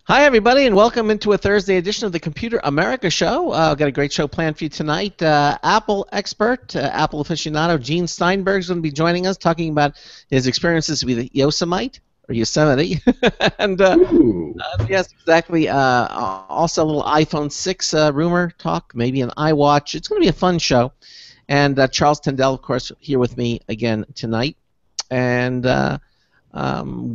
Hi, everybody, and welcome into a Thursday edition of the Computer America Show. I've got a great show planned for you tonight. Apple expert, Apple aficionado, Gene Steinberg is going to be joining us, talking about his experiences with Yosemite, or Yosemite. And yes, exactly. Also, a little iPhone 6 rumor talk, maybe an iWatch. It's going to be a fun show. And Charles Tendell, of course, here with me again tonight. And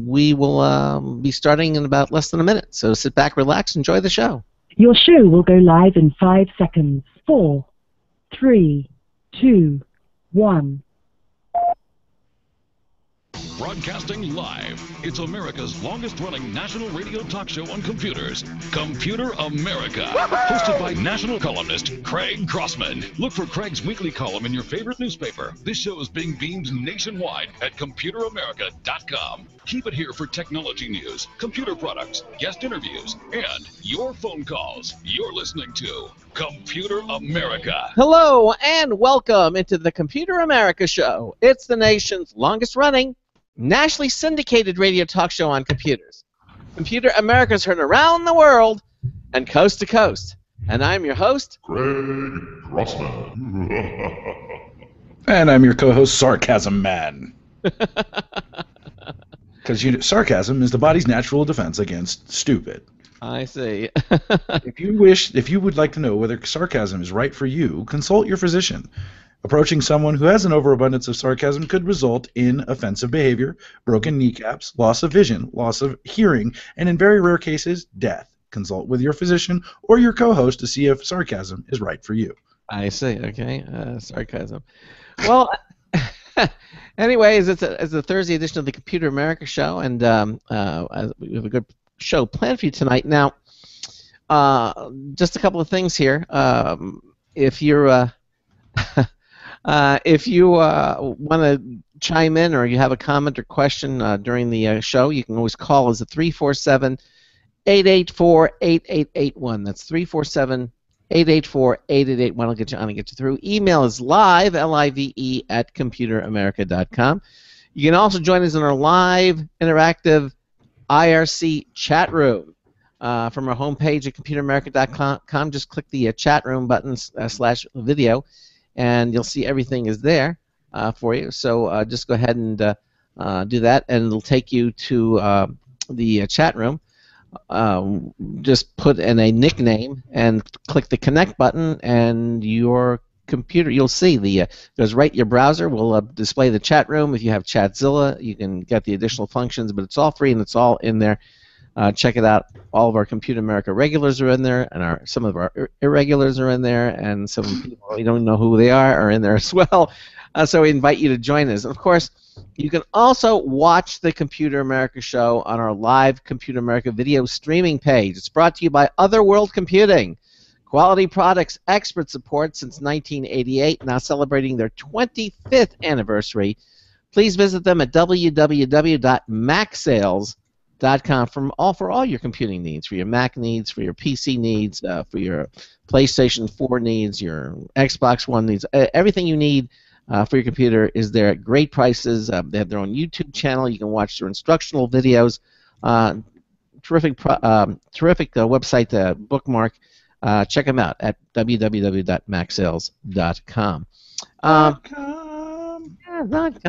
we will be starting in about less than a minute. So sit back, relax, enjoy the show. Your show will go live in 5 seconds. 4, 3, 2, 1. Broadcasting live, it's America's longest-running national radio talk show on computers, Computer America. Hosted by national columnist Craig Crossman. Look for Craig's weekly column in your favorite newspaper. This show is being beamed nationwide at ComputerAmerica.com. Keep it here for technology news, computer products, guest interviews, and your phone calls. You're listening to Computer America. Hello, and welcome into the Computer America Show. It's the nation's longest-running, nationally syndicated radio talk show on computers. Computer America is heard around the world and coast to coast. And I'm your host, Craig Crossman. And I'm your co-host, Sarcasm Man. Because sarcasm is the body's natural defense against stupid. I see. If you would like to know whether sarcasm is right for you, consult your physician. Approaching someone who has an overabundance of sarcasm could result in offensive behavior, broken kneecaps, loss of vision, loss of hearing, and in very rare cases, death. Consult with your physician or your co-host to see if sarcasm is right for you. I see. Okay, sarcasm. Well, anyways, it's a Thursday edition of the Computer America Show, and we have a good show planned for you tonight. Now, just a couple of things here. If you're if you want to chime in or you have a comment or question during the show, you can always call us at 347-884-8881. That's 347-884-8881. I'll get you on and get you through. Email is live, L-I-V-E, at computeramerica.com. You can also join us in our live, interactive IRC chat room. From our homepage at computeramerica.com, just click the chat room button /video, and you'll see everything is there for you. So just go ahead and do that, and it'll take you to the chat room. Just put in a nickname and click the connect button, and your computer, you'll see goes right. Your browser will display the chat room. If you have Chatzilla, you can get the additional functions, but it's all free and it's all in there. Check it out. All of our Computer America regulars are in there, and some of our irregulars are in there, and some people you don't know who they are in there as well. So we invite you to join us. And of course, you can also watch the Computer America Show on our live Computer America video streaming page. It's brought to you by Otherworld Computing. Quality products, expert support since 1988, now celebrating their 25th anniversary. Please visit them at www.macsales.com for all your computing needs, for your Mac needs, for your PC needs, for your PlayStation 4 needs, your Xbox One needs. Everything you need for your computer is there at great prices. They have their own YouTube channel. You can watch their instructional videos. Terrific website bookmark. Check them out at www.macsales.com.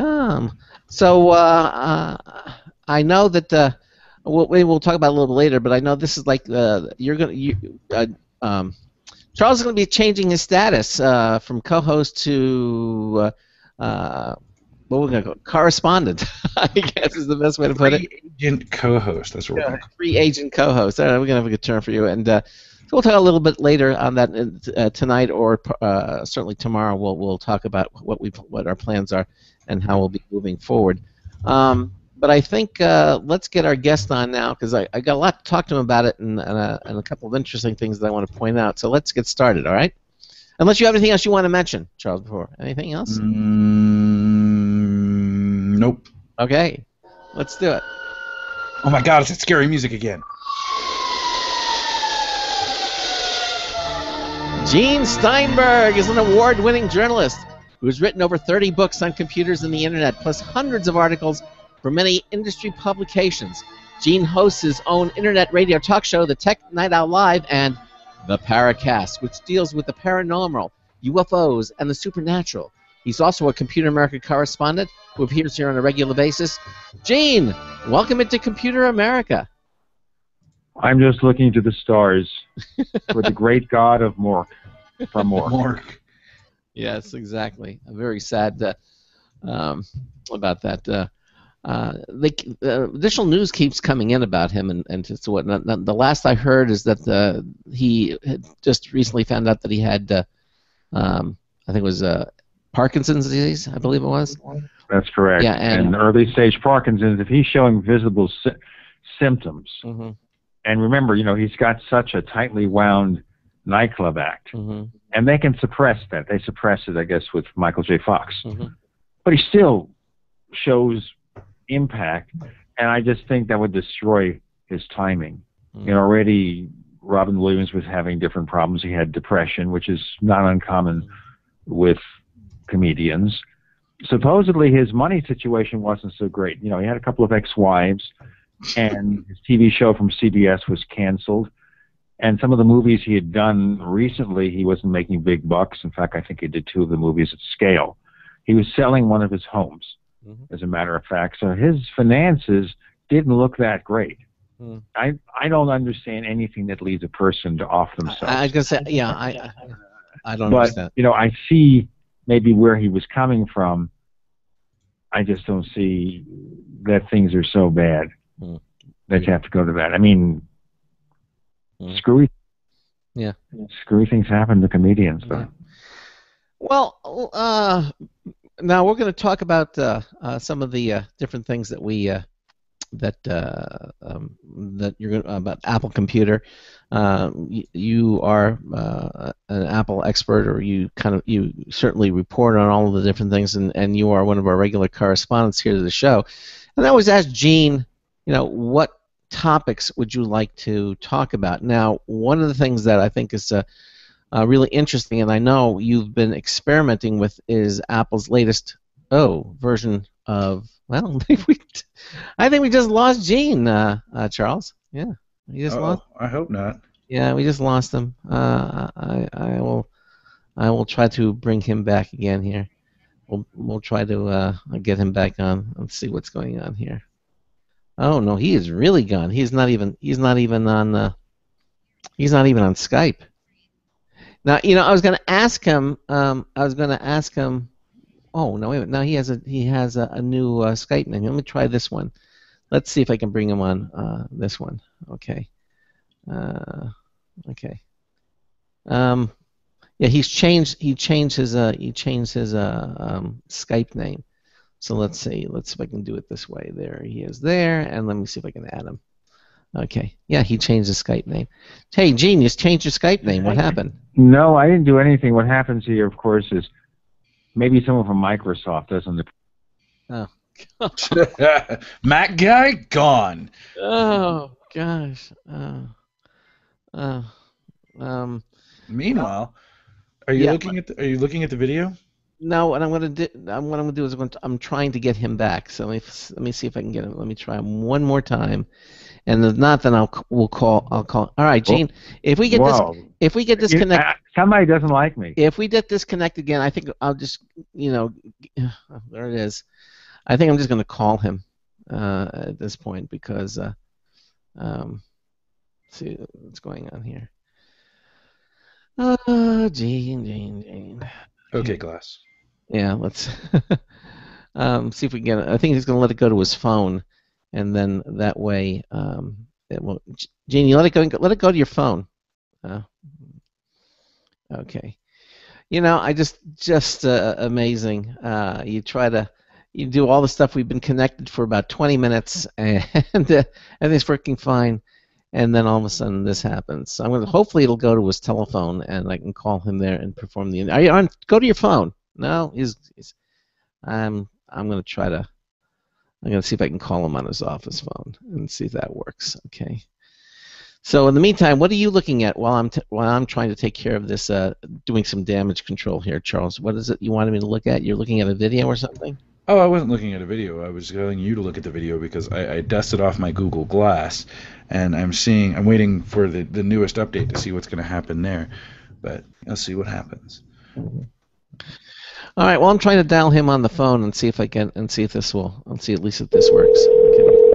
.com. So I know that we'll talk about it a little bit later, but I know this is like Charles is going to be changing his status from co-host to what we're going to call correspondent. I guess is the best way to put it. Free agent co-host. That's what we're calling it. Free agent co-host. All right, we're going to have a good term for you, and so we'll talk a little bit later on that tonight, or certainly tomorrow. We'll talk about what our plans are and how we'll be moving forward. But I think let's get our guest on now, because I got a lot to talk to him about it, and a couple of interesting things that I want to point out. So let's get started, all right? Unless you have anything else you want to mention, Charles, before. Anything else? Nope. Okay, let's do it. Oh my God, it's that scary music again. Gene Steinberg is an award-winning journalist who has written over 30 books on computers and the internet, plus hundreds of articles for many industry publications. Gene hosts his own internet radio talk show, The Tech Night Owl Live, and The Paracast, which deals with the paranormal, UFOs, and the supernatural. He's also a Computer America correspondent who appears here on a regular basis. Gene, welcome into Computer America. I'm just looking to the stars for the great god of Mork from Mork. Mork. Yes, exactly. I'm very sad about that. Additional news keeps coming in about him, and so what. The last I heard is that he had just recently found out that he had, I think it was Parkinson's disease, I believe it was. That's correct. Yeah, and early stage Parkinson's, if he's showing visible symptoms, and remember, he's got such a tightly wound nightclub act, and they can suppress that. They suppress it, I guess, with Michael J. Fox. But he still shows impact, and I just think that would destroy his timing. Already Robin Williams was having different problems. He had depression, which is not uncommon with comedians. Supposedly his money situation wasn't so great. He had a couple of ex-wives, and his TV show from CBS was canceled. And some of the movies he had done recently, he wasn't making big bucks. In fact, I think he did 2 of the movies at scale. He was selling one of his homes, as a matter of fact. So his finances didn't look that great. I don't understand anything that leads a person to off themselves. I was gonna say, yeah, I don't understand. But I see maybe where he was coming from. I just don't see that things are so bad that you have to go to that. I mean, screwy things happen to comedians. Yeah. Well, now we're going to talk about some of the different things that we that you're going about Apple Computer. You are an Apple expert, or you certainly report on all of the different things, and you are one of our regular correspondents here to the show. And I always ask Gene, what topics would you like to talk about? Now, one of the things that I think is really interesting, and I know you've been experimenting with, is Apple's latest version of, well, I think we just lost Gene, Charles. Yeah, we just lost. I hope not. Yeah, we just lost him. I will try to bring him back again here. We'll try to get him back on. Let's see what's going on here. Oh no, he is really gone. He's not even on Skype. Now, I was going to ask him. Oh no, wait a minute. Now he has a new Skype name. Let me try this one. Let's see if I can bring him on this one. Okay. Okay. Yeah, he changed his Skype name. So let's see if I can do it this way. There he is there, and let me see if I can add him. Okay. Yeah, he changed his Skype name. Hey, Gene, you changed your Skype name. What happened? No, I didn't do anything. What happens here, of course, is maybe someone from Microsoft doesn't. Oh. Mac guy gone. Oh gosh. Meanwhile, are you looking at the video? No, what I'm going to do is I'm trying to get him back. So let me see if I can get him. Let me try him one more time, and if not, then I'll call. All right, Gene. If we get disconnected, somebody doesn't like me. If we get disconnected again, I think I'll just there it is. I think I'm just going to call him at this point because see what's going on here. Gene. Okay, Glass. Yeah, let's see if we can get it. I think he's going to let it go to his phone, and then that way it will. Gene, you let it go to your phone. Okay. I just amazing. You do all the stuff. We've been connected for about 20 minutes, and everything's working fine. And then all of a sudden this happens. So hopefully it'll go to his telephone, and I can call him there and perform the. Are you on? Go to your phone. No, I'm going to try to. I'm going to see if I can call him on his office phone and see if that works. Okay. So in the meantime, what are you looking at while I'm trying to take care of this, doing some damage control here, Charles? What is it you wanted me to look at? You're looking at a video or something? Oh, I wasn't looking at a video. I was telling you to look at the video because I dusted off my Google Glass, and I'm waiting for the newest update to see what's going to happen there. But I'll see what happens. All right. Well, I'm trying to dial him on the phone and see if I can, and see if this will. I'll see at least if this works. Okay.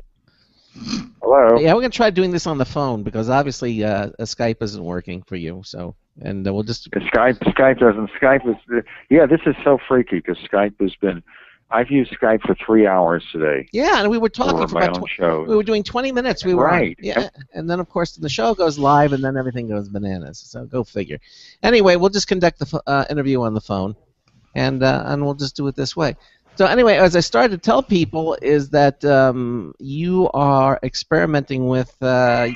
Hello. Yeah, we're gonna try doing this on the phone because obviously Skype isn't working for you. So, and we'll just. Skype doesn't. Skype is. Yeah, this is so freaky because Skype has been. I've used Skype for 3 hours today. Yeah, and we were talking for my about own show. we were doing 20 minutes. We were right. Yeah, and then of course the show goes live, and then everything goes bananas. So go figure. Anyway, we'll just conduct the interview on the phone, and we'll just do it this way. So anyway, as I started to tell people, is that you are experimenting with the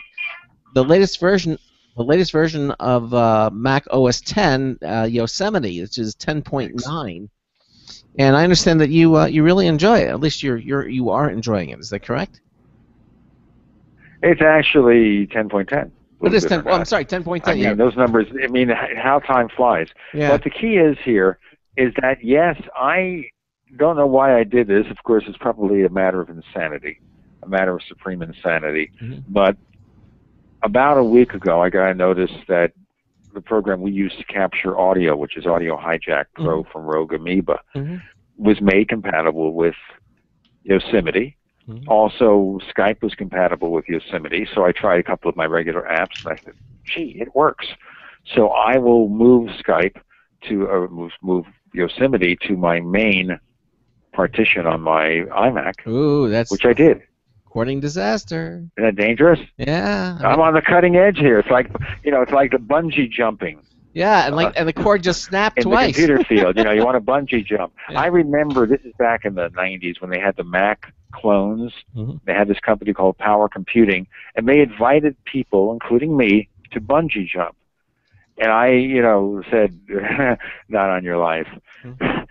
latest version of Mac OS 10 Yosemite, which is 10.9. And I understand that you really enjoy it. At least you are enjoying it. Is that correct? It's actually 10.10. It is 10. Oh, I'm sorry, 10.10. I mean, those numbers. I mean, how time flies. Yeah. But the key is that yes, I don't know why I did this. Of course, it's probably a matter of insanity, a matter of supreme insanity. Mm-hmm. But about a week ago, I got a notice that the program we use to capture audio, which is Audio Hijack Pro Mm-hmm. from Rogue Amoeba, Mm-hmm. was made compatible with Yosemite. Mm-hmm. Also, Skype was compatible with Yosemite, so I tried a couple of my regular apps, and I said, gee, it works. So I will move Skype to move Yosemite to my main partition on my iMac, Ooh, which I did. Courting disaster. Isn't that dangerous? Yeah. I'm on the cutting edge here. It's like it's like the bungee jumping. Yeah, and the cord just snapped in twice. the computer field. You want to bungee jump. Yeah. I remember this is back in the 90s when they had the Mac clones. Mm-hmm. They had this company called Power Computing, and they invited people, including me, to bungee jump. And I, said, not on your life. Mm-hmm.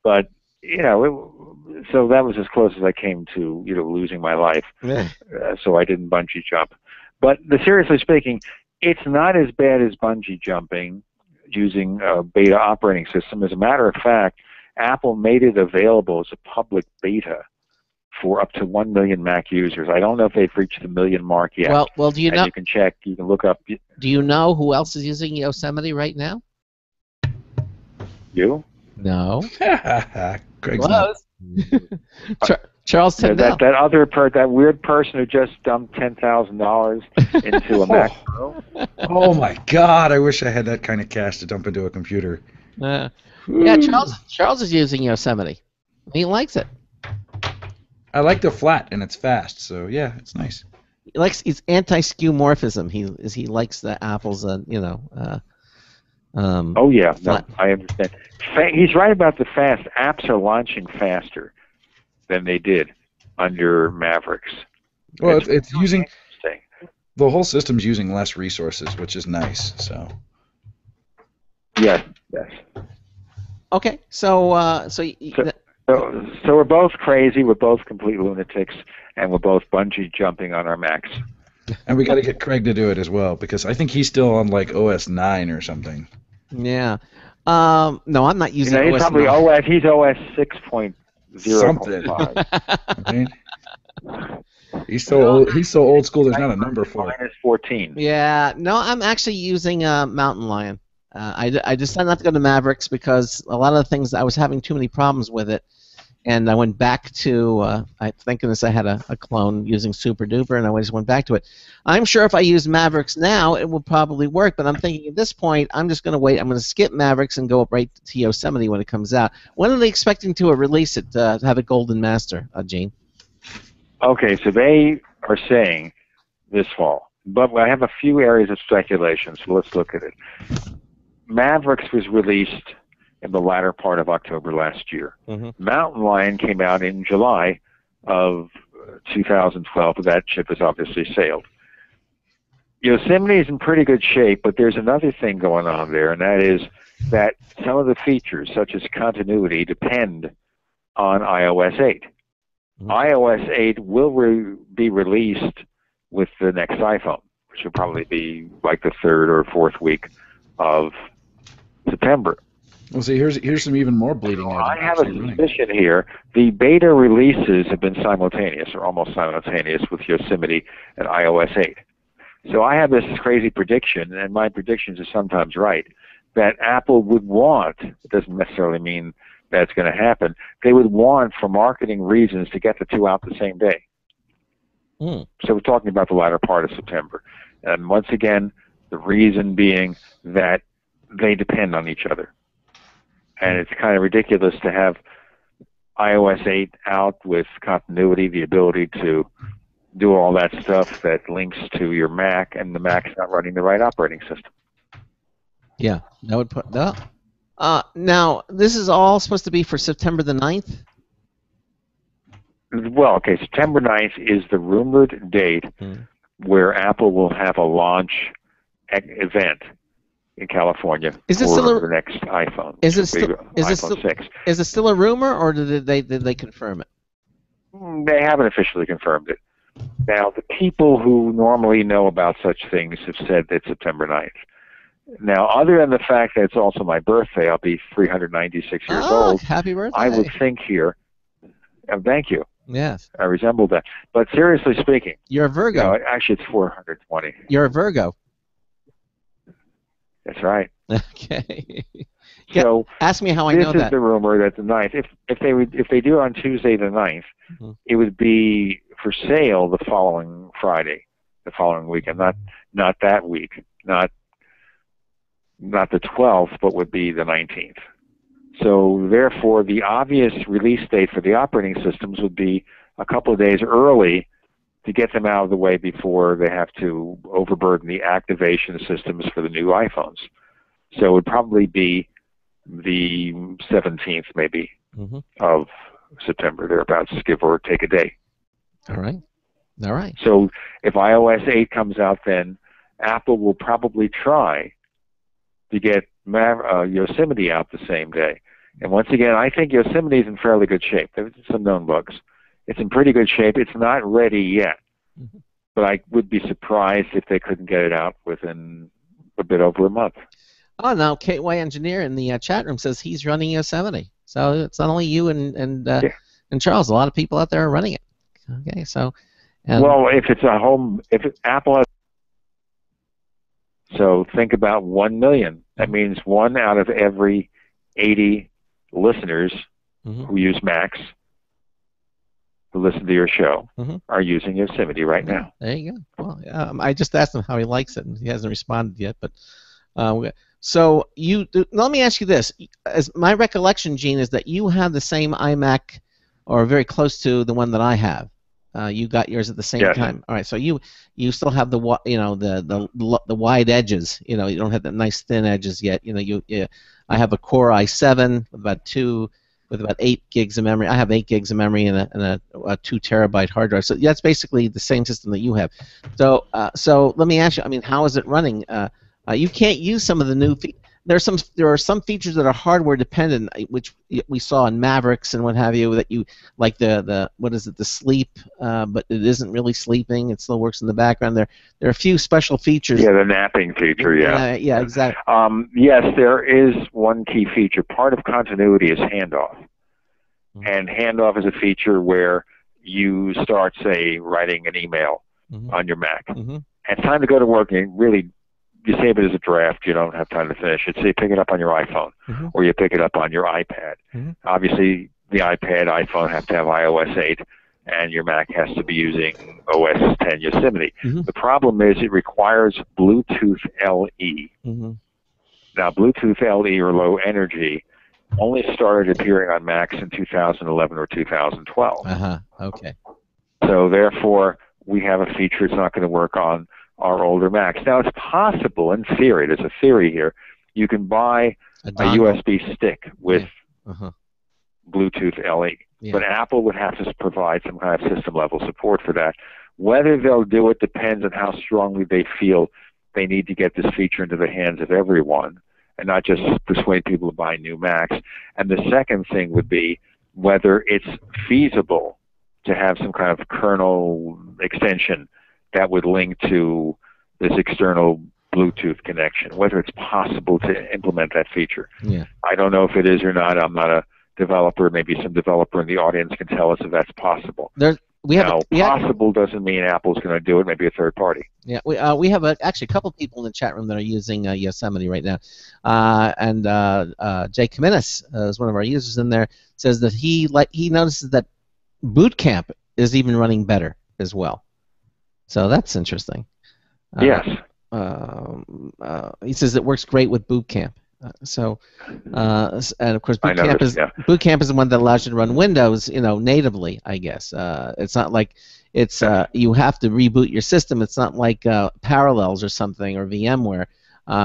But, so that was as close as I came to, losing my life. Yeah. So I didn't bungee jump. But seriously speaking, it's not as bad as bungee jumping using a beta operating system. As a matter of fact, Apple made it available as a public beta for up to 1 million Mac users. I don't know if they've reached the million mark yet. Well, do you know? You can check. You can look up. Do you know who else is using Yosemite right now? You? No. Craig's Close. Charles Tindall. That weird person who just dumped $10,000 into a Mac Pro. Oh my God! I wish I had that kind of cash to dump into a computer. Yeah, Charles is using Yosemite. He likes it. I like the flat and it's fast, so yeah, it's nice. He's anti-skeuomorphism. He likes the Apple's Oh yeah, no, I understand. He's right about the fast. Apps are launching faster than they did under Mavericks. Well, it's using the whole system's using less resources, which is nice. So. Yes. Okay, so we're both crazy. We're both complete lunatics, and we're both bungee jumping on our Macs. And we got to get Craig to do it as well because I think he's still on like OS 9 or something. Yeah. No, I'm not using he's OS probably 9. He's OS 6.0. Something. Right? He's so old school. There's not a number for it. -14. Yeah. No, I'm actually using Mountain Lion. I decided not to go to Mavericks because a lot of the things I was having too many problems with it, and I went back to. Thank goodness I had a clone using Super Duper, and I just went back to it. I'm sure if I use Mavericks now, it will probably work, but I'm thinking at this point, I'm just going to wait. I'm going to skip Mavericks and go up right to Yosemite when it comes out. When are they expecting to release it, to have a golden master, Gene? Okay, so they are saying this fall, but I have a few areas of speculation, so let's look at it. Mavericks was released in the latter part of October last year. Mm-hmm. Mountain Lion came out in July of 2012, but that ship has obviously sailed. Yosemite is in pretty good shape, but there's another thing going on there, and that is that some of the features, such as continuity, depend on iOS 8. Mm-hmm. iOS 8 will be released with the next iPhone, which will probably be like the 3rd or 4th week of September. Well, see, here's some even more bleeding edge. I have a suspicion here. The beta releases have been simultaneous, or almost simultaneous, with Yosemite and iOS 8. So I have this crazy prediction, and my predictions are sometimes right, that Apple would want, it doesn't necessarily mean that it's going to happen, they would want, for marketing reasons, to get the two out the same day. So we're talking about the latter part of September. And once again, the reason being that they depend on each other. And it's kind of ridiculous to have iOS 8 out with continuity, the ability to do all that stuff that links to your Mac, and the Mac's not running the right operating system. Yeah, that would put that. Now, this is all supposed to be for September the 9th? Well, okay, September 9th is the rumored date where Apple will have a launch event in California for the next iPhone. Is it still a rumor, or did they confirm it? They haven't officially confirmed it. Now, the people who normally know about such things have said that September 9th. Now, other than the fact that it's also my birthday, I'll be 396 years old. Happy birthday. I would think here, thank you. Yes. I resemble that. But seriously speaking. You're a Virgo. No, actually, it's 420. You're a Virgo. That's right. Okay. So ask me how I know that. This is the rumor that the 9th, if they do it on Tuesday the 9th, it would be for sale the following Friday, the following weekend, not that week, not the 12th, but would be the 19th. So therefore, the obvious release date for the operating systems would be a couple of days early to get them out of the way before they have to overburden the activation systems for the new iPhones. So it would probably be the 17th, maybe, of September, thereabouts, give or take a day. All right. So if iOS 8 comes out then, Apple will probably try to get Yosemite out the same day. And once again, I think Yosemite is in fairly good shape. There's some known bugs. It's in pretty good shape. It's not ready yet, but I would be surprised if they couldn't get it out within a bit over a month. Oh, now KY Engineer in the chat room says he's running Yosemite. So it's not only you and Charles. A lot of people out there are running it. Okay, so. Well, if Apple has. So think about 1 million. That means 1 out of every 80 listeners who use Macs, who listen to your show, are using Yosemite right now. There you go. Well, I just asked him how he likes it, and he hasn't responded yet. But so let me ask you this: as my recollection, Gene, is that you have the same iMac, or very close to the one that I have. You got yours at the same time. All right, so you still have the wide edges. You don't have the nice thin edges yet. I have a Core i7 with about 8 gigs of memory. I have 8 gigs of memory and a 2 terabyte hard drive. So that's basically the same system that you have. So let me ask you. I mean, how is it running? You can't use some of the new. There are some features that are hardware dependent, which we saw in Mavericks and what have you. That you like the sleep, but it isn't really sleeping. It still works in the background. There are a few special features. Yeah, the napping feature. Yeah, exactly. Yes, there is one key feature. Part of continuity is handoff, and handoff is a feature where you start, say, writing an email on your Mac. It's time to go to work, and really. You save it as a draft. You don't have time to finish it. So you pick it up on your iPhone, or you pick it up on your iPad. Obviously, the iPad, iPhone have to have iOS 8, and your Mac has to be using OS 10 Yosemite. The problem is it requires Bluetooth LE. Now, Bluetooth LE, or low energy, only started appearing on Macs in 2011 or 2012. Okay. So therefore, we have a feature that's not going to work on our older Macs. Now, it's possible, in theory, there's a theory here, you can buy a USB stick with Bluetooth LE. But Apple would have to provide some kind of system-level support for that. Whether they'll do it depends on how strongly they feel they need to get this feature into the hands of everyone and not just persuade people to buy new Macs. And the second thing would be whether it's feasible to have some kind of kernel extension that would link to this external Bluetooth connection, whether it's possible to implement that feature. Yeah. I don't know if it is or not. I'm not a developer. Maybe some developer in the audience can tell us if that's possible. Possible doesn't mean Apple's going to do it. Maybe a third party. Yeah, we have actually a couple people in the chat room that are using Yosemite right now, and Jay Kaminis is one of our users in there. Says that he notices that Boot Camp is even running better as well. So that's interesting. Yes. He says it works great with Boot Camp. And of course Boot Camp is the one that allows you to run Windows, natively, I guess. It's not like it's you have to reboot your system. It's not like Parallels or something or VMware.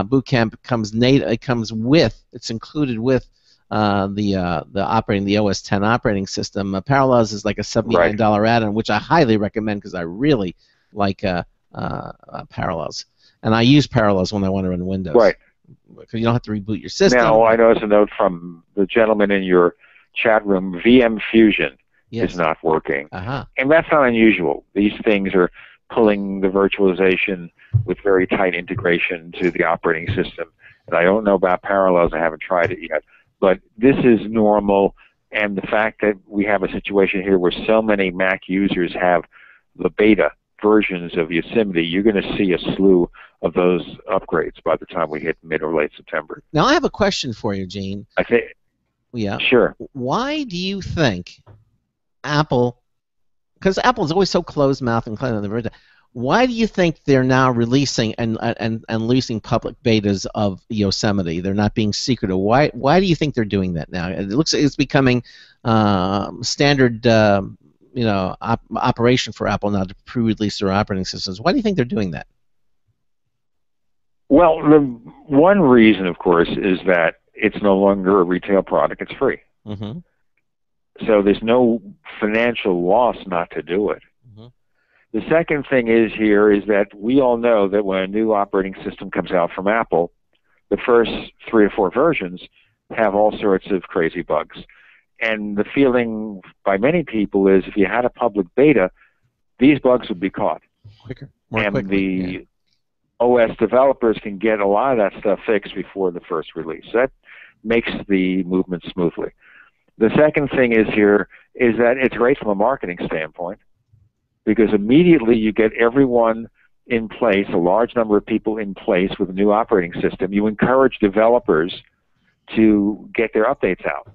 Boot Camp comes it's included with the OS 10 operating system. Parallels is like a $79 add-on, which I highly recommend because I really like Parallels, and I use Parallels when I want to run Windows. Right. Because you don't have to reboot your system. Now, I noticed a note from the gentleman in your chat room, VM Fusion is not working. And that's not unusual. These things are pulling the virtualization with very tight integration to the operating system. And I don't know about Parallels. I haven't tried it yet. But this is normal. And the fact that we have a situation here where so many Mac users have the beta versions of Yosemite, you're going to see a slew of those upgrades by the time we hit mid or late September. Now, I have a question for you, Gene. I think. Yeah. Sure. Why do you think Apple, because Apple is always so closed-mouthed and clean, why do you think they're now releasing and releasing public betas of Yosemite? They're not being secretive. Why do you think they're doing that now? It looks like it's becoming standard. Operation for Apple now to pre-release their operating systems. Why do you think they're doing that? Well, the one reason, of course, is that it's no longer a retail product. It's free. Mm-hmm. So there's no financial loss not to do it. Mm-hmm. The second thing is that we all know that when a new operating system comes out from Apple, the first 3 or 4 versions have all sorts of crazy bugs. And the feeling by many people is if you had a public beta, these bugs would be caught. More quickly. The OS developers can get a lot of that stuff fixed before the first release. That makes the movement smoothly. The second thing is that it's great from a marketing standpoint because immediately you get everyone in place, a large number of people in place with a new operating system. You encourage developers to get their updates out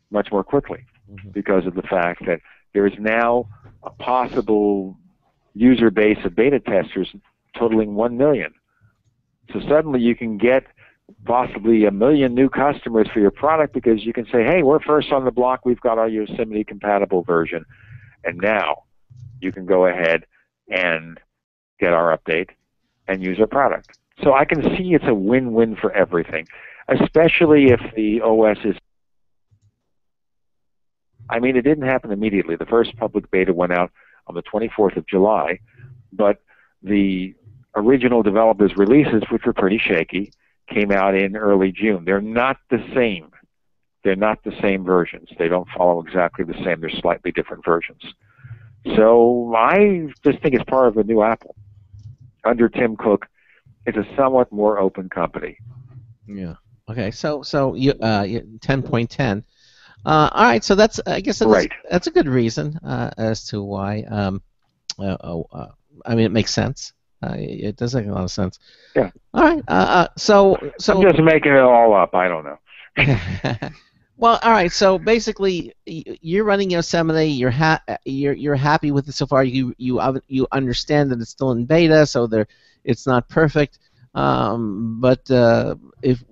much more quickly because of the fact that there is now a possible user base of beta testers totaling 1 million. So suddenly you can get possibly 1 million new customers for your product because you can say, hey, we're first on the block, we've got our Yosemite compatible version, and now you can go ahead and get our update and use our product. So I can see it's a win-win for everything, especially if the OS is... I mean, it didn't happen immediately. The first public beta went out on the 24th of July, but the original developers' releases, which were pretty shaky, came out in early June. They're not the same. They're not the same versions. They don't follow exactly the same. They're slightly different versions. So I just think it's part of the new Apple. Under Tim Cook, it's a somewhat more open company. Yeah. Okay. So you 10.10. All right. So that's right. That's a good reason as to why. I mean, it makes sense. It does make a lot of sense. Yeah. All right. So I'm just making it all up. I don't know. Well, all right. So basically, you're running Yosemite. You're happy with it so far. You understand that it's still in beta, so it's not perfect. But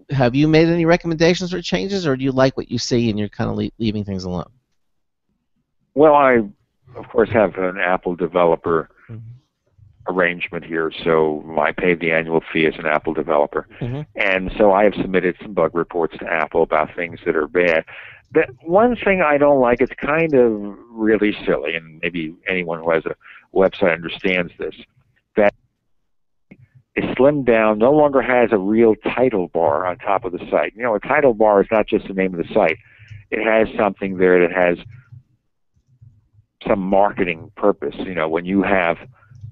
have you made any recommendations or changes, or do you like what you see and you're kind of leaving things alone? Well, I of course have an Apple developer arrangement here, so I pay the annual fee as an Apple developer. And so I have submitted some bug reports to Apple about things that are bad. That one thing I don't like, it's kind of really silly, and maybe anyone who has a website understands this, that is slimmed down, no longer has a real title bar on top of the site. You know, a title bar is not just the name of the site. It has something there that has some marketing purpose. You know, when you have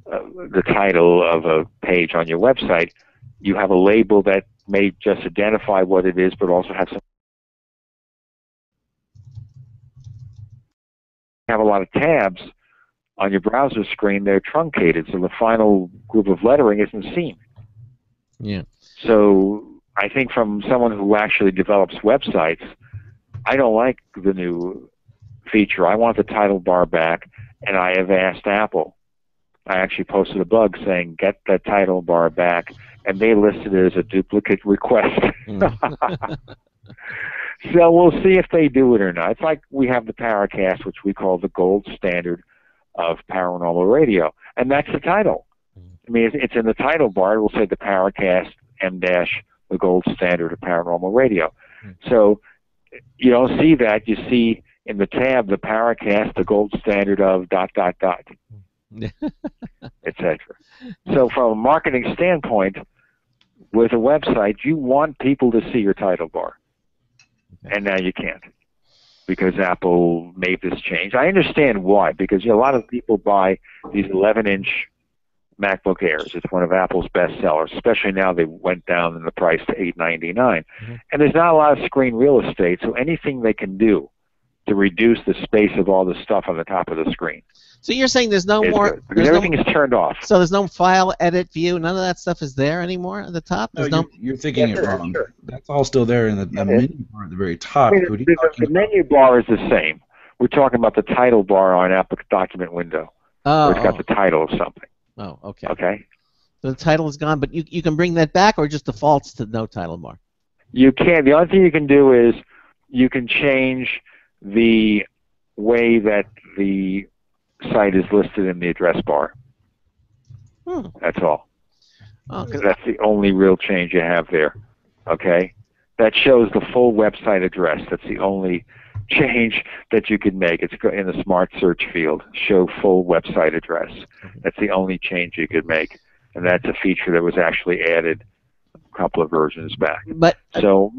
the title of a page on your website, You have a label that may just identify what it is, but also have some. Have a lot of tabs on your browser screen. They're truncated, so the final group of lettering isn't seen. Yeah. So I think from someone who actually develops websites, I don't like the new feature. I want the title bar back, and I have asked Apple. I actually posted a bug saying, get that title bar back, and they listed it as a duplicate request. So we'll see if they do it or not. It's like we have the Paracast, which we call the gold standard of paranormal radio, and that's the title. I mean, it's in the title bar. It will say the Paracast M- the gold standard of paranormal radio. So you don't see that. You see in the tab the Paracast, the gold standard of ... etc. So from a marketing standpoint, with a website, you want people to see your title bar. And now you can't, because Apple made this change. I understand why, because a lot of people buy these 11-inch MacBook Airs. It's one of Apple's best sellers, especially now they went down in the price to $899. And there's not a lot of screen real estate, so anything they can do to reduce the space of all the stuff on the top of the screen. So you're saying there's no more... Because everything is turned off. So there's no file, edit, view, none of that stuff is there anymore at the top? No, you're thinking it wrong. Sure. That's all still there in the menu bar at the very top. I mean, the menu bar is the same. We're talking about the title bar on Apple document window, where it's got the title of something. Oh, okay. Okay? So the title is gone, but you can bring that back, or just defaults to no title bar? You can. The only thing you can do is you can change the way that the site is listed in the address bar. That's all. That's the only real change you have there. Okay? That shows the full website address. That's the only change that you can make. It's in the smart search field. Show full website address. That's the only change you could make. And that's a feature that was actually added a couple of versions back. But so,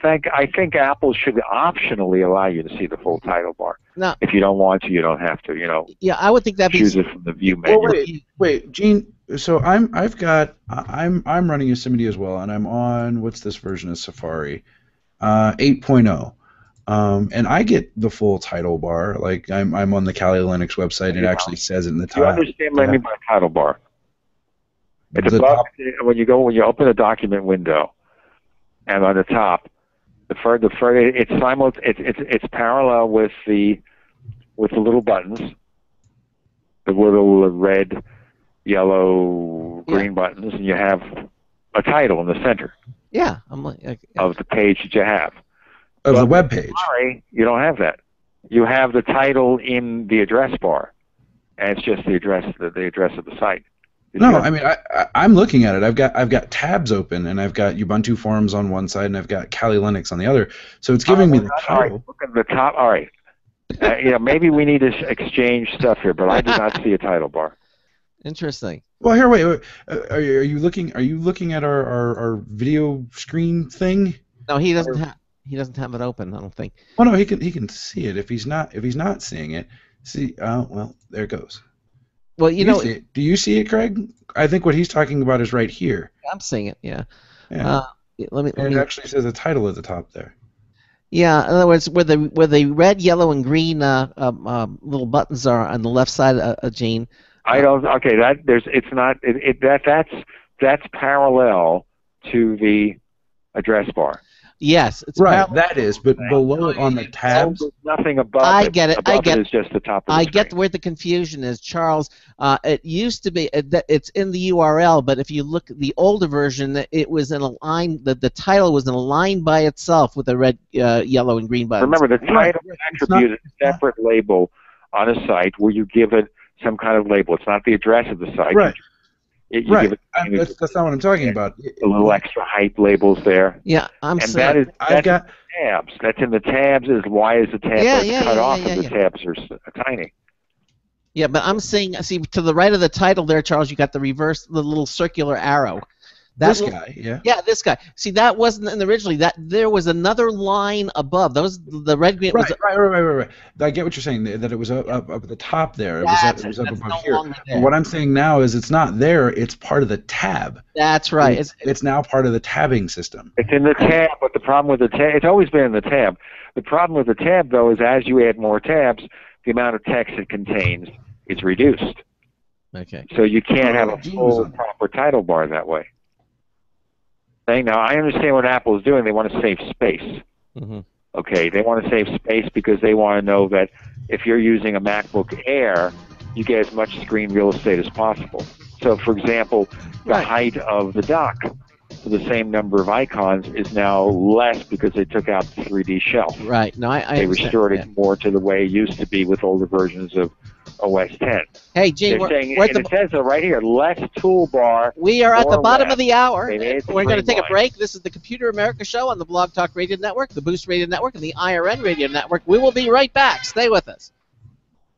I think Apple should optionally allow you to see the full title bar. No. If you don't want to, you don't have to. Yeah, I would think that'd be... Choose it from the view menu. Well, wait, Gene. So I'm running Yosemite as well, and I'm on what's this version of Safari, 8.0. And I get the full title bar. Like I'm on the Kali Linux website. It actually says it in the top. You understand what I mean by title bar? It's above when you open a document window, and on the top, it's parallel with the little buttons, the little red, yellow, green buttons, and you have a title in the center. Yeah, of the page that you have. Of the web page. Sorry, you don't have that. You have the title in the address bar, and it's just the address of the site. No, I mean I'm looking at it. I've got tabs open, and I've got Ubuntu forums on one side, and I've got Kali Linux on the other. So it's giving me the title. All right, look at the top. All right, maybe we need to exchange stuff here, but I do not see a title bar. Interesting. Well, here, wait. Are you looking at our video screen thing? No, he doesn't have. He doesn't have it open, I don't think. Well, no, he can see it if he's not seeing it. See, well, there it goes. Well, do you see it, Craig? I think what he's talking about is right here. I'm seeing it. Yeah. Yeah. Let me. It actually says the title at the top there. Yeah. In other words, where the red, yellow, and green little buttons are on the left side, Gene. I don't. Okay. That's parallel to the address bar. Yes, it's right. That is, but below it on the tabs, nothing above. I get it. Above it is just the top of the I screen. get where the confusion is, Charles. It used to be it's in the URL, but if you look at the older version, it was in a line. The title was in a line by itself with the red, yellow, and green buttons. Remember, the title attribute is a separate label on a site where you give it some kind of label. It's not the address of the site. Right. You give it, that's not what I'm talking about. The little extra hype labels there. Yeah, that's in tabs. That's in the tabs. Why is the tab cut off if the tabs are tiny? Yeah, but I'm seeing. See, to the right of the title there, Charles, you got the little circular arrow. This guy, yeah. Yeah, this guy. See, that wasn't in originally. That there was another line above. That was the red green. Right. I get what you're saying. That it was up at the top there. It was up above here. But what I'm saying now is it's not there. It's part of the tab. That's right. It's now part of the tabbing system. It's in the tab, but the problem with the tab, it's always been in the tab. The problem with the tab, though, is as you add more tabs, the amount of text it contains is reduced. Okay. So you can't have a full proper title bar that way. Now, I understand what Apple is doing. They want to save space. Mm-hmm. Okay, they want to save space because they want to know that if you're using a MacBook Air, you get as much screen real estate as possible. So, for example, the height of the dock for the same number of icons is now less because they took out the 3D shelf. Right. No, they restored it more to the way it used to be with older versions of OS 10. Hey, Gene, it says so right here, less toolbar. We are at the bottom of the hour. We're going to take a break. This is the Computer America Show on the Blog Talk Radio Network, the Boost Radio Network, and the IRN Radio Network. We will be right back. Stay with us.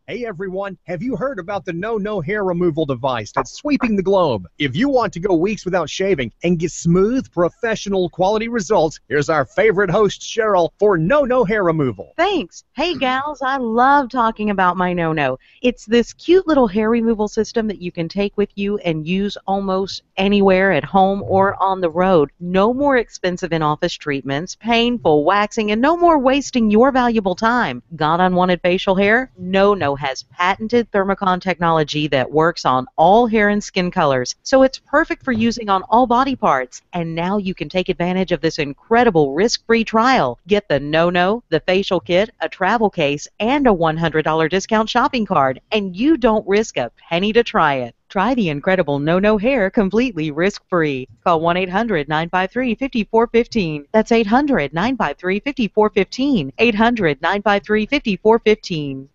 Hey everyone, have you heard about the No Hair Removal device that's sweeping the globe? If you want to go weeks without shaving and get smooth, professional quality results, here's our favorite host, Cheryl, for No Hair Removal. Thanks. Hey gals, I love talking about my No. It's this cute little hair removal system that you can take with you and use almost anywhere at home or on the road. No more expensive in-office treatments, painful waxing, and no more wasting your valuable time. Got unwanted facial hair? No has patented thermocon technology that works on all hair and skin colors, so it's perfect for using on all body parts. And now you can take advantage of this incredible risk-free trial. Get the No, the facial kit, a travel case, and a $100 discount shopping card, and you don't risk a penny to try it. Try the incredible No Hair completely risk-free. Call 1-800-953-5415. That's 800-953-5415. 800-953-5415.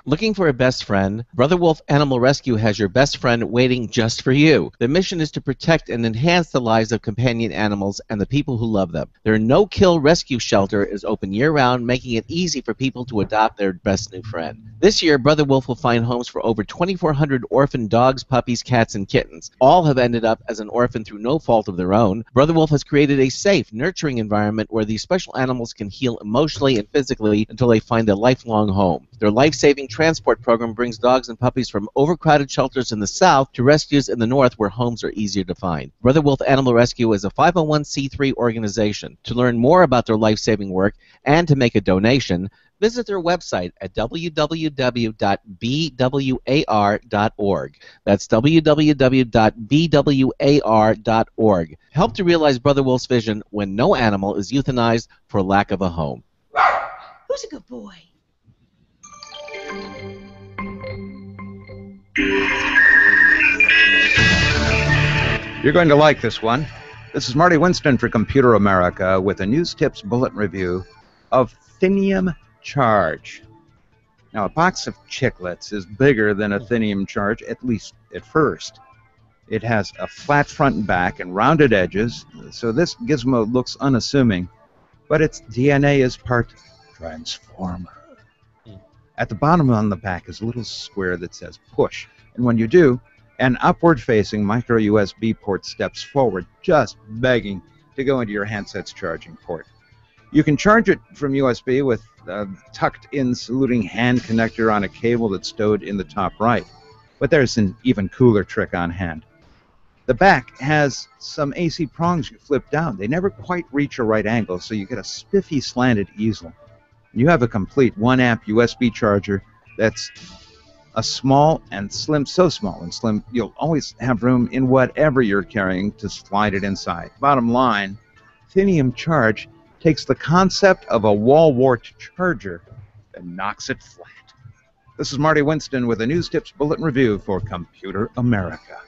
Looking for a best friend? Brother Wolf Animal Rescue has your best friend waiting just for you. The mission is to protect and enhance the lives of companion animals and the people who love them. Their no-kill rescue shelter is open year-round, making it easy for people to adopt their best new friend. This year, Brother Wolf will find homes for over 2,400 orphan dogs, puppies, cats, and kittens. All have ended up as an orphan through no fault of their own. Brother Wolf has created a safe, nurturing environment where these special animals can heal emotionally and physically until they find a lifelong home. Their life-saving transport program brings dogs and puppies from overcrowded shelters in the south to rescues in the north where homes are easier to find. Brother Wolf Animal Rescue is a 501c3 organization. To learn more about their life-saving work and to make a donation, visit their website at www.bwar.org. That's www.bwar.org. Help to realize Brother Wolf's vision when no animal is euthanized for lack of a home. Who's a good boy? You're going to like this one. This is Marty Winston for Computer America with a News Tips Bulletin Review of Thinnium Charge. Now, a box of chiclets is bigger than a Thinnium Charge, at least at first. It has a flat front and back and rounded edges, so this gizmo looks unassuming, but its DNA is part transformer. At the bottom on the back is a little square that says push, and when you do, an upward-facing micro USB port steps forward, just begging to go into your handset's charging port. You can charge it from USB with a tucked-in saluting hand connector on a cable that's stowed in the top right, but there's an even cooler trick on hand. The back has some AC prongs you flip down. They never quite reach a right angle, so you get a spiffy slanted easel. You have a complete 1-amp USB charger that's a small and slim, so small and slim, you'll always have room in whatever you're carrying to slide it inside. Bottom line, Thinnium Charge takes the concept of a wall-wart charger and knocks it flat. This is Marty Winston with a News Tips Bulletin Review for Computer America.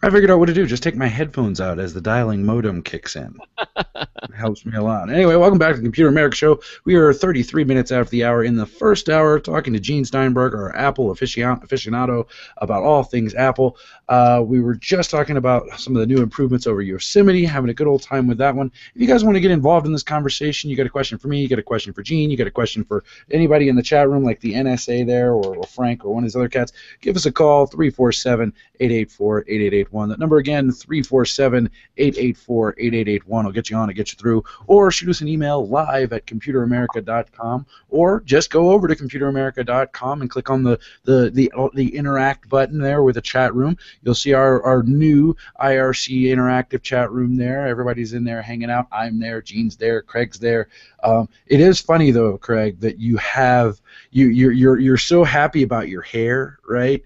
I figured out what to do. Just take my headphones out as the dialing modem kicks in. It helps me a lot. Anyway, welcome back to the Computer America Show. We are 33 minutes after the hour. In the first hour, talking to Gene Steinberg, our Apple aficionado, about all things Apple. We were just talking about some of the new improvements over Yosemite, having a good old time with that one. If you guys want to get involved in this conversation, you got a question for me, you got a question for Gene, you got a question for anybody in the chat room like the NSA there or Frank or one of his other cats, give us a call, 347-884-8881. That number again, 347-884-8881. I'll get you on, I'll get you through. Or shoot us an email live at computeramerica.com, or just go over to computeramerica.com and click on the interact button there with the chat room. You'll see our new IRC interactive chat room there. Everybody's in there hanging out. I'm there, Gene's there, Craig's there. It is funny though, Craig, that you're so happy about your hair, right?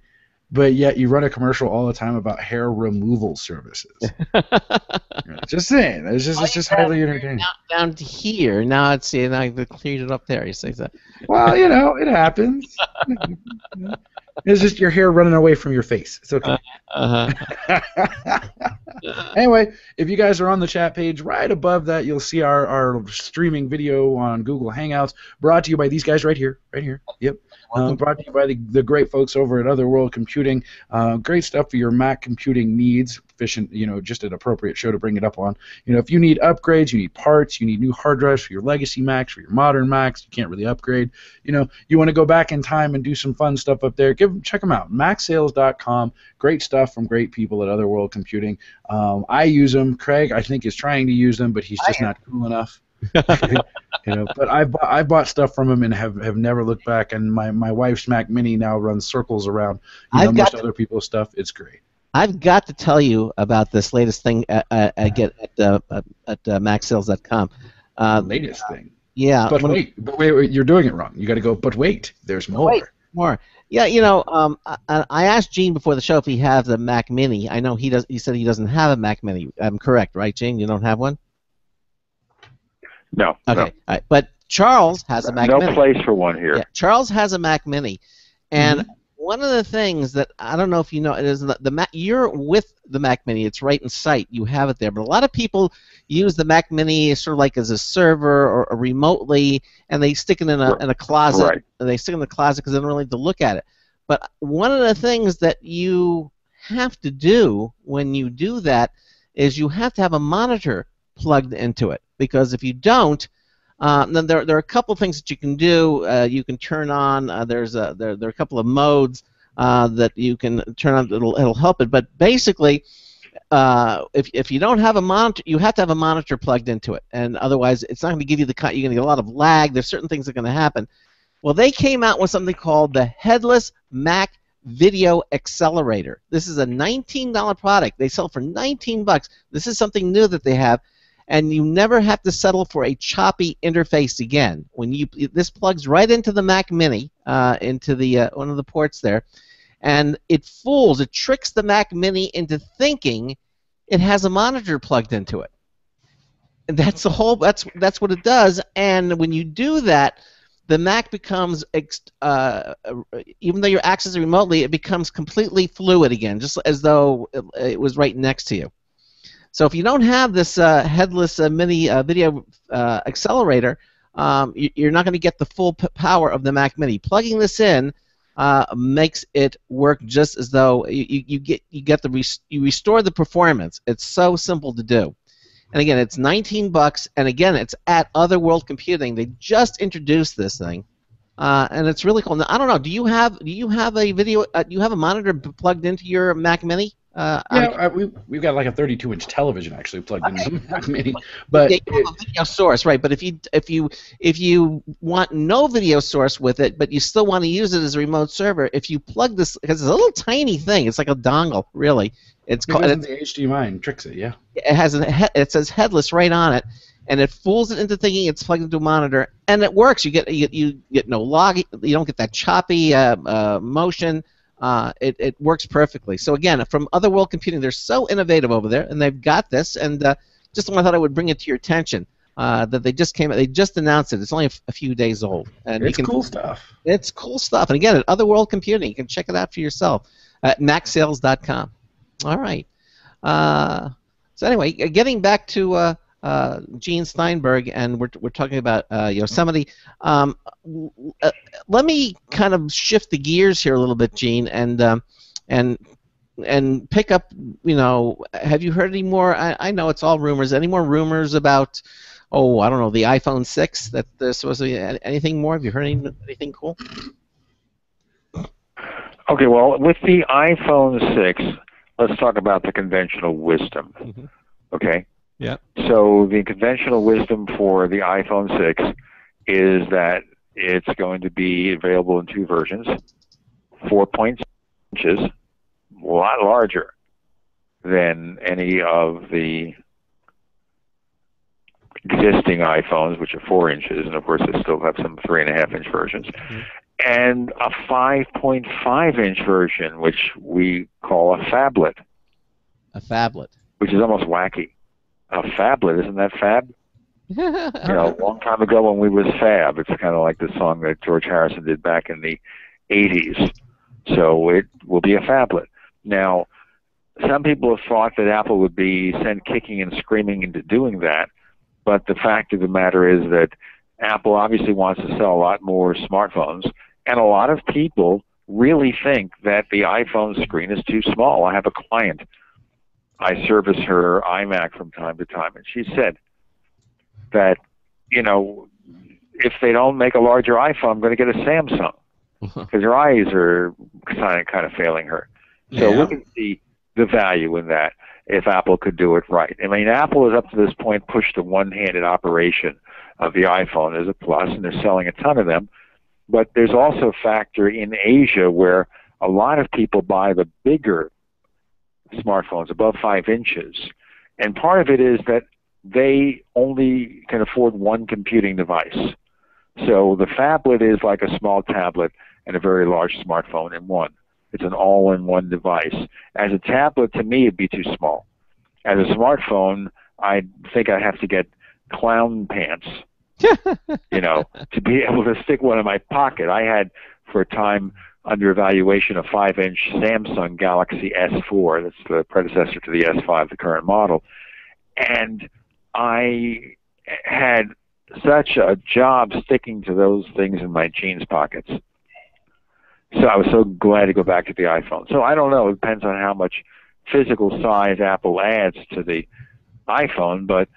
But yet you run a commercial all the time about hair removal services. Just saying, it's just highly entertaining. Down to here, now it's now I cleared it up there. You say that. Well, it happens. It's just your hair running away from your face. It's okay. Anyway, if you guys are on the chat page, right above that, you'll see our streaming video on Google Hangouts, brought to you by these guys right here. Yep. Brought to you by the great folks over at Otherworld Computing. Great stuff for your Mac computing needs. Efficient, just an appropriate show to bring it up on. If you need upgrades, you need parts, you need new hard drives for your legacy Macs, for your modern Macs, you can't really upgrade. You want to go back in time and do some fun stuff up there. Check them out. MacSales.com. Great stuff from great people at Otherworld Computing. I use them. Craig, I think, is trying to use them, but he's just not cool enough. But I bought stuff from him and have never looked back. And my wife's Mac Mini now runs circles around most other people's stuff. It's great. I've got to tell you about this latest thing I get at MacSales.com. Latest thing. Yeah. But wait, you're doing it wrong. You got to go. But wait, there's more. Wait, more. Yeah, I asked Gene before the show if he has a Mac Mini. I know he does. He said he doesn't have a Mac Mini. I'm correct, right, Gene? You don't have one? No. Okay. No. All right. But Charles has a Mac Mini. No place for one here. Yeah, Charles has a Mac Mini, and one of the things that I don't know if you know, it is the Mac. You're with the Mac Mini. It's right in sight. You have it there. But a lot of people use the Mac Mini sort of like as a server or remotely, and they stick it in a closet. Right. And they stick it in the closet because they don't really need to look at it. But one of the things that you have to do when you do that is you have to have a monitor plugged into it, because if you don't, then there are a couple of things that you can do. You can turn on. There are a couple of modes that you can turn on. It'll help it. But basically, if you don't have a monitor, you have to have a monitor plugged into it, and otherwise, it's not going to give you the. You're going to get a lot of lag. There's certain things that are going to happen. Well, they came out with something called the Headless Mac Video Accelerator. This is a $19 product. They sell for $19. This is something new that they have. And you never have to settle for a choppy interface again. This plugs right into the Mac Mini, into the one of the ports there, and it tricks the Mac Mini into thinking it has a monitor plugged into it. And that's what it does. And when you do that, the Mac becomes, even though you're accessing remotely, it becomes completely fluid again, just as though it was right next to you. So if you don't have this headless mini video accelerator, you're not going to get the full power of the Mac Mini. Plugging this in makes it work just as though you restore the performance. It's so simple to do. And again, it's $19, and again, it's at Otherworld Computing. They just introduced this thing, and it's really cool. Now, I don't know. Do you have a video? Do you have a monitor plugged into your Mac Mini? We've got like a 32-inch television actually plugged into the Mac Mini, but you have a video source, right? But if you want no video source with it, but you still want to use it as a remote server, if you plug this, because it's a little tiny thing, it's like a dongle, really. It's called the HDMI and tricks it, yeah. It says headless right on it, and it fools it into thinking it's plugged into a monitor, and it works. You get no lag, you don't get that choppy motion. It works perfectly. So again, from Otherworld Computing, they're so innovative over there, and they've got this. And just I thought I would bring it to your attention that they just came. They just announced it. It's only a few days old, and it's cool stuff. It's cool stuff. And again, at Otherworld Computing, you can check it out for yourself at MacSales.com. All right. So anyway, getting back to Gene Steinberg, and we're talking about Yosemite. Let me kind of shift the gears here a little bit, Gene, and pick up. Have you heard any more? I know it's all rumors. Any more rumors about? Oh, I don't know, the iPhone 6. That there's supposed to be anything more? Have you heard anything cool? Okay, well, with the iPhone 6, let's talk about the conventional wisdom. Mm-hmm. Okay? Yeah. So the conventional wisdom for the iPhone 6 is that it's going to be available in 2 versions, 4.6 inches, a lot larger than any of the existing iPhones, which are 4 inches, and of course they still have some 3.5-inch versions. Mm-hmm. And a 5.5-inch version, which we call a phablet. A phablet. Which is almost wacky. A phablet, isn't that fab? A long time ago when we was fab. It's kind of like the song that George Harrison did back in the 80s. So it will be a phablet. Now, some people have thought that Apple would be sent kicking and screaming into doing that, but the fact of the matter is that Apple obviously wants to sell a lot more smartphones, and a lot of people really think that the iPhone screen is too small. I have a client. I service her iMac from time to time, and she said that, if they don't make a larger iPhone, I'm going to get a Samsung, because her eyes are kind of failing her. So look at the value in that if Apple could do it right. I mean, Apple has up to this point pushed the one-handed operation of the iPhone as a plus, and they're selling a ton of them. But there's also a factor in Asia where a lot of people buy the bigger smartphones, above 5 inches. And part of it is that they only can afford one computing device. So the phablet is like a small tablet and a very large smartphone in one. It's an all-in-one device. As a tablet, to me, it'd be too small. As a smartphone, I think I'd have to get clown pants, to be able to stick one in my pocket. I had, for a time, under evaluation, a 5-inch Samsung Galaxy S4. That's the predecessor to the S5, the current model. And I had such a job sticking to those things in my jeans pockets. So I was so glad to go back to the iPhone. So I don't know. It depends on how much physical size Apple adds to the iPhone, but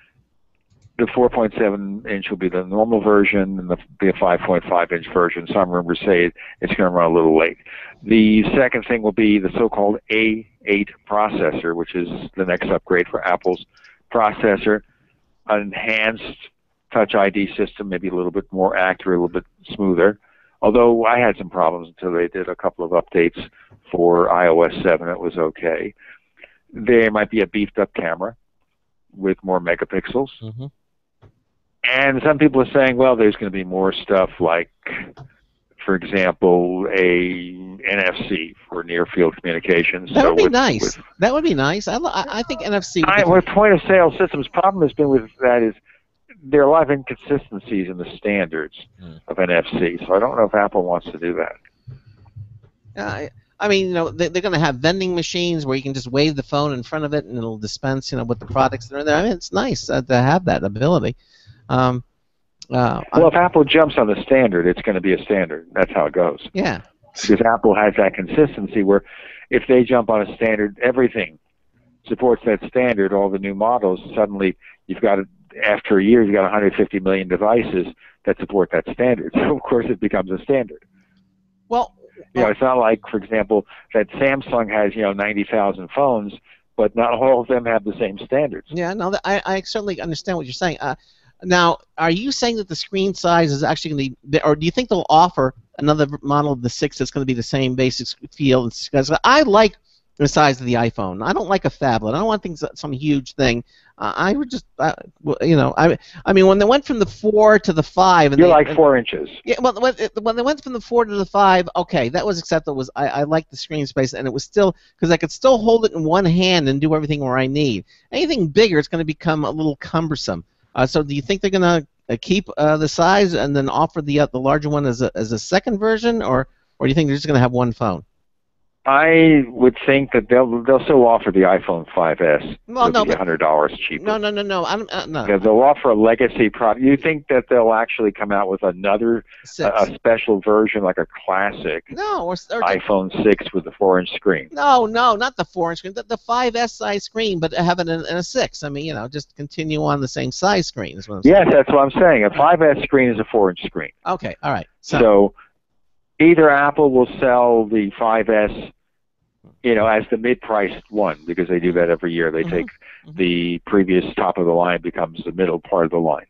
the 4.7-inch will be the normal version, and be a 5.5-inch version. Some rumors say it's going to run a little late. The second thing will be the so-called A8 processor, which is the next upgrade for Apple's processor. An enhanced Touch ID system, maybe a little bit more accurate, a little bit smoother. Although I had some problems until they did a couple of updates for iOS 7, it was okay. There might be a beefed-up camera with more megapixels. Mm-hmm. And some people are saying, well, there's going to be more stuff like, for example, a NFC for near-field communications. That would be nice. That would be nice. I think NFC would be with point-of-sale systems, problem has been with that is there are a lot of inconsistencies in the standards of NFC, so I don't know if Apple wants to do that. I mean, they're going to have vending machines where you can just wave the phone in front of it and it'll dispense, with the products that are there. I mean, it's nice to have that ability. Well, if Apple jumps on the standard, it's going to be a standard. That's how it goes. Yeah. Because Apple has that consistency where if they jump on a standard, everything supports that standard, all the new models, suddenly you've got, after a year, you've got 150 million devices that support that standard. So, of course, it becomes a standard. Well, it's not like, for example, that Samsung has, 90,000 phones, but not all of them have the same standards. Yeah, no, I certainly understand what you're saying. Now, are you saying that the screen size is actually going to be, or do you think they'll offer another model of the 6 that's going to be the same basic feel? Because I like the size of the iPhone. I don't like a phablet. I don't want things some huge thing. I would just, I mean, when they went from the 4 to the 5, and you're like 4 inches. Yeah, well, when they went from the 4 to the 5, okay, that was acceptable. I liked the screen space, and it was still because I could still hold it in one hand and do everything where I need. Anything bigger, it's going to become a little cumbersome. So, do you think they're going to keep the size and then offer the larger one as a second version, or do you think they're just going to have one phone? I would think that they'll still offer the iPhone 5S. Well, It'll no, be but $100 cheaper. no. No. Yeah, they'll offer a legacy product. You think that they'll actually come out with another a special version, like a classic iPhone 6 with the 4-inch screen? No, not the 4-inch screen. The 5S size screen, but have it in a 6. I mean, just continue on the same size screen is what I'm saying. Yes, that's what I'm saying. A 5S screen is a 4-inch screen. Okay, all right. So either Apple will sell the 5S, as the mid-priced one, because they do that every year. They take the previous top of the line becomes the middle part of the line.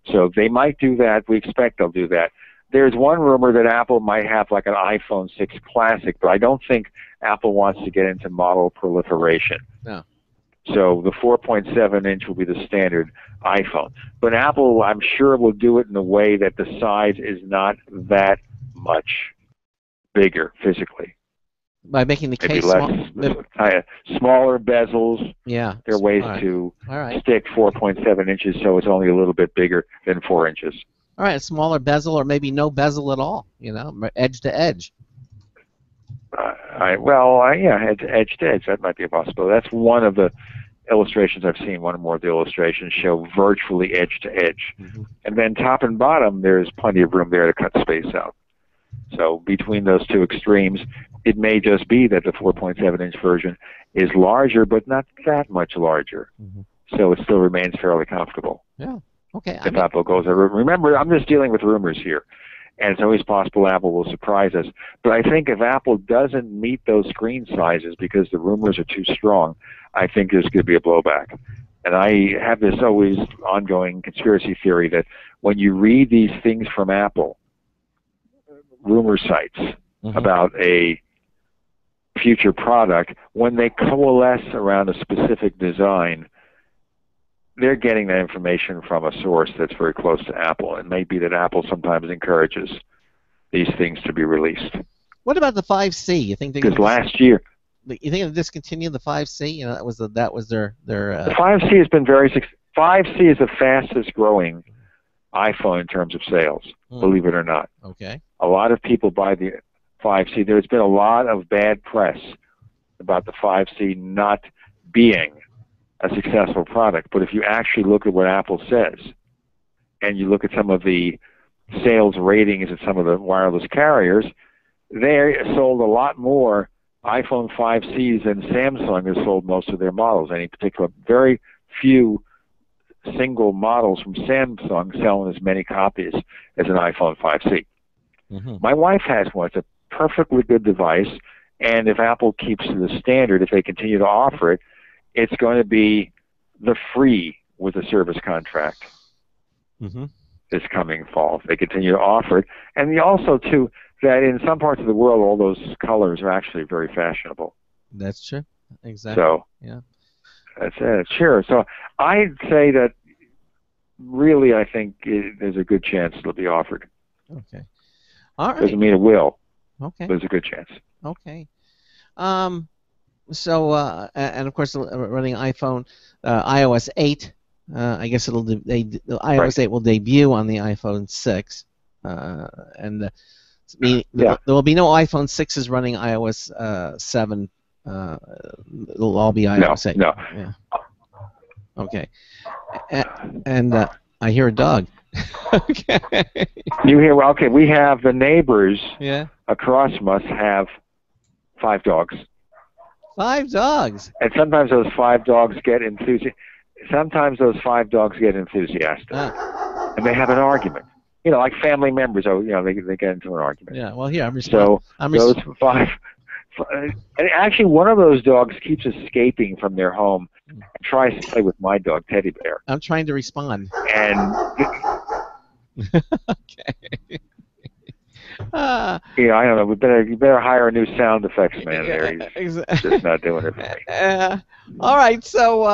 So they might do that. We expect they'll do that. There's one rumor that Apple might have like an iPhone 6 Classic, but I don't think Apple wants to get into model proliferation. No. So the 4.7-inch will be the standard iPhone. But Apple, I'm sure, will do it in a way that the size is not that much bigger physically. By making the case smaller bezels. Yeah. There are ways to stick 4.7 inches so it's only a little bit bigger than 4 inches. All right, a smaller bezel or maybe no bezel at all, edge to edge. Edge to edge, that might be a possibility. That's one of the illustrations I've seen. One or more of the illustrations show virtually edge to edge. And then top and bottom, there's plenty of room there to cut space out. So between those two extremes, it may just be that the 4.7-inch version is larger, but not that much larger. So it still remains fairly comfortable. Yeah. Okay. If Apple goes over. Remember, I'm just dealing with rumors here. And it's always possible Apple will surprise us. But I think if Apple doesn't meet those screen sizes because the rumors are too strong, I think there's going to be a blowback. And I have this always ongoing conspiracy theory that when you read these things from Apple, rumor sites about a future product, when they coalesce around a specific design, they're getting that information from a source that's very close to Apple. It may be that Apple sometimes encourages these things to be released. What about the 5C? You think because last year, you think they'll discontinue the 5C? That was their. The 5C has been very 5C is the fastest growing iPhone in terms of sales. Believe it or not. Okay. A lot of people buy the 5C. There's been a lot of bad press about the 5C not being a successful product. But if you actually look at what Apple says, and you look at some of the sales ratings at some of the wireless carriers, they sold a lot more iPhone 5Cs than Samsung has sold most of their models. Any particular, very few single models from Samsung selling as many copies as an iPhone 5C. My wife has one. It's a perfectly good device, and if Apple keeps to the standard, if they continue to offer it, it's going to be the free with a service contract this coming fall. If they continue to offer it. And also, too, that in some parts of the world, all those colors are actually very fashionable. That's true. Exactly. So, yeah. That's it. Sure. So I'd say that really I think there's a good chance it'll be offered. Okay. All right. Doesn't mean it will. Okay. There's a good chance. Okay. So, and of course, running iPhone, iOS 8. I guess iOS 8 will debut on the iPhone 6, and there will be no iPhone 6s running iOS 7. It'll all be iOS 8. No. Yeah. Okay. And I hear a dog. Okay. You hear? Okay, we have the neighbors. Yeah. Across from us have 5 dogs. 5 dogs. And sometimes those 5 dogs get enthusiastic. And they have an argument. Like family members. They get into an argument. Yeah. Well, here I'm those 5. And actually, one of those dogs keeps escaping from their home and tries to play with my dog, Teddy Bear. I'm trying to respond. And okay. I don't know. You better hire a new sound effects man there. He's just not doing it for me. All right. So,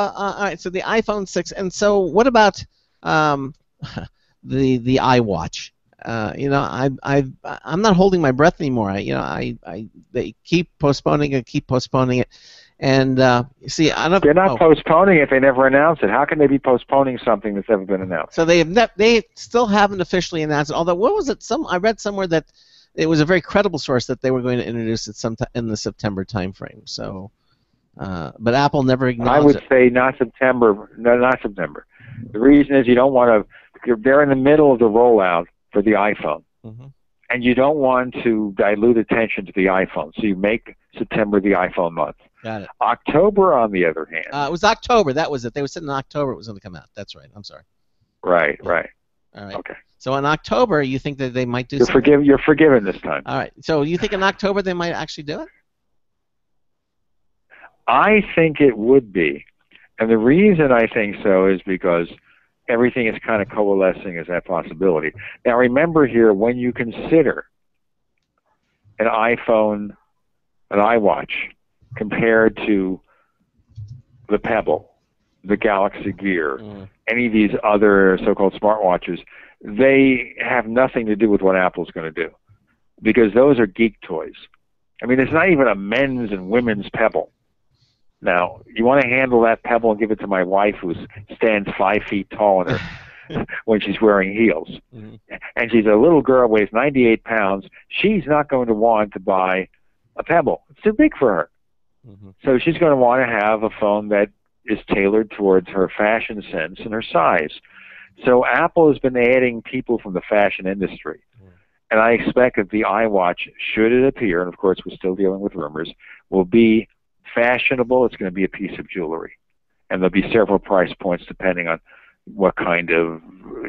So the iPhone 6, and so what about the iWatch? I'm not holding my breath anymore. They keep postponing it, and they're not postponing it. They never announce it. How can they be postponing something that's never been announced? So they still haven't officially announced it. Although, what was it? I read somewhere that it was a very credible source that they were going to introduce it sometime in the September timeframe. So, but Apple never acknowledged I would it. say not September. No, not September. The reason is you don't want to. They're in the middle of the rollout for the iPhone, and you don't want to dilute attention to the iPhone. So you make September the iPhone month. Got it. October, on the other hand. It was October. That was it. They were saying in October it was going to come out. That's right. I'm sorry. Right. All right. Okay. So in October, you think that they might do something? You're forgiven this time. All right. So you think in October they might actually do it? I think it would be. And the reason I think so is because everything is kind of coalescing as that possibility. Now remember here, when you consider an iPhone, an iWatch, compared to the Pebble, the Galaxy Gear, any of these other so-called smartwatches, they have nothing to do with what Apple's going to do, because those are geek toys. I mean, it's not even a men's and women's Pebble. Now, you want to handle that Pebble and give it to my wife, who stands 5 feet tall in her when she's wearing heels. And she's a little girl, weighs 98 pounds. She's not going to want to buy a Pebble. It's too big for her. So she's going to want to have a phone that is tailored towards her fashion sense and her size. So Apple has been adding people from the fashion industry. And I expect that the iWatch, should it appear, and of course we're still dealing with rumors, will be fashionable. It's going to be a piece of jewelry. And there'll be several price points depending on what kind of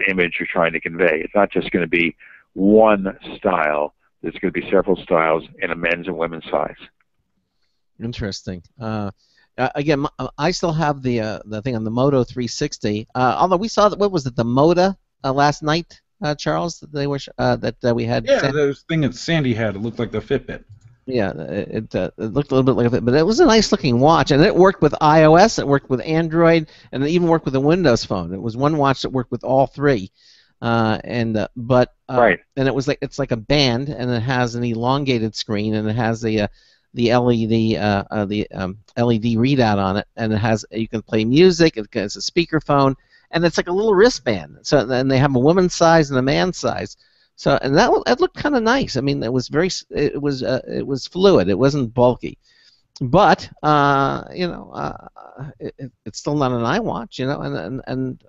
image you're trying to convey. It's not just going to be one style. There's going to be several styles in a men's and women's size. Interesting. Again, I still have the thing on the Moto 360. Although we saw what was it, the Moda last night, Charles? That they were that we had. Yeah, the thing that Sandy had. It looked like the Fitbit. Yeah, it looked a little bit like it, but it was a nice looking watch, and it worked with iOS, it worked with Android, and it even worked with a Windows phone. It was one watch that worked with all three, right. And it was it's like a band, and it has an elongated screen, and it has the LED LED readout on it, and it has, you can play music. It has a speakerphone, and it's like a little wristband. So and they have a woman's size and a man's size. So and that looked kind of nice. I mean, it was it was fluid. It wasn't bulky, but it's still not an iWatch, and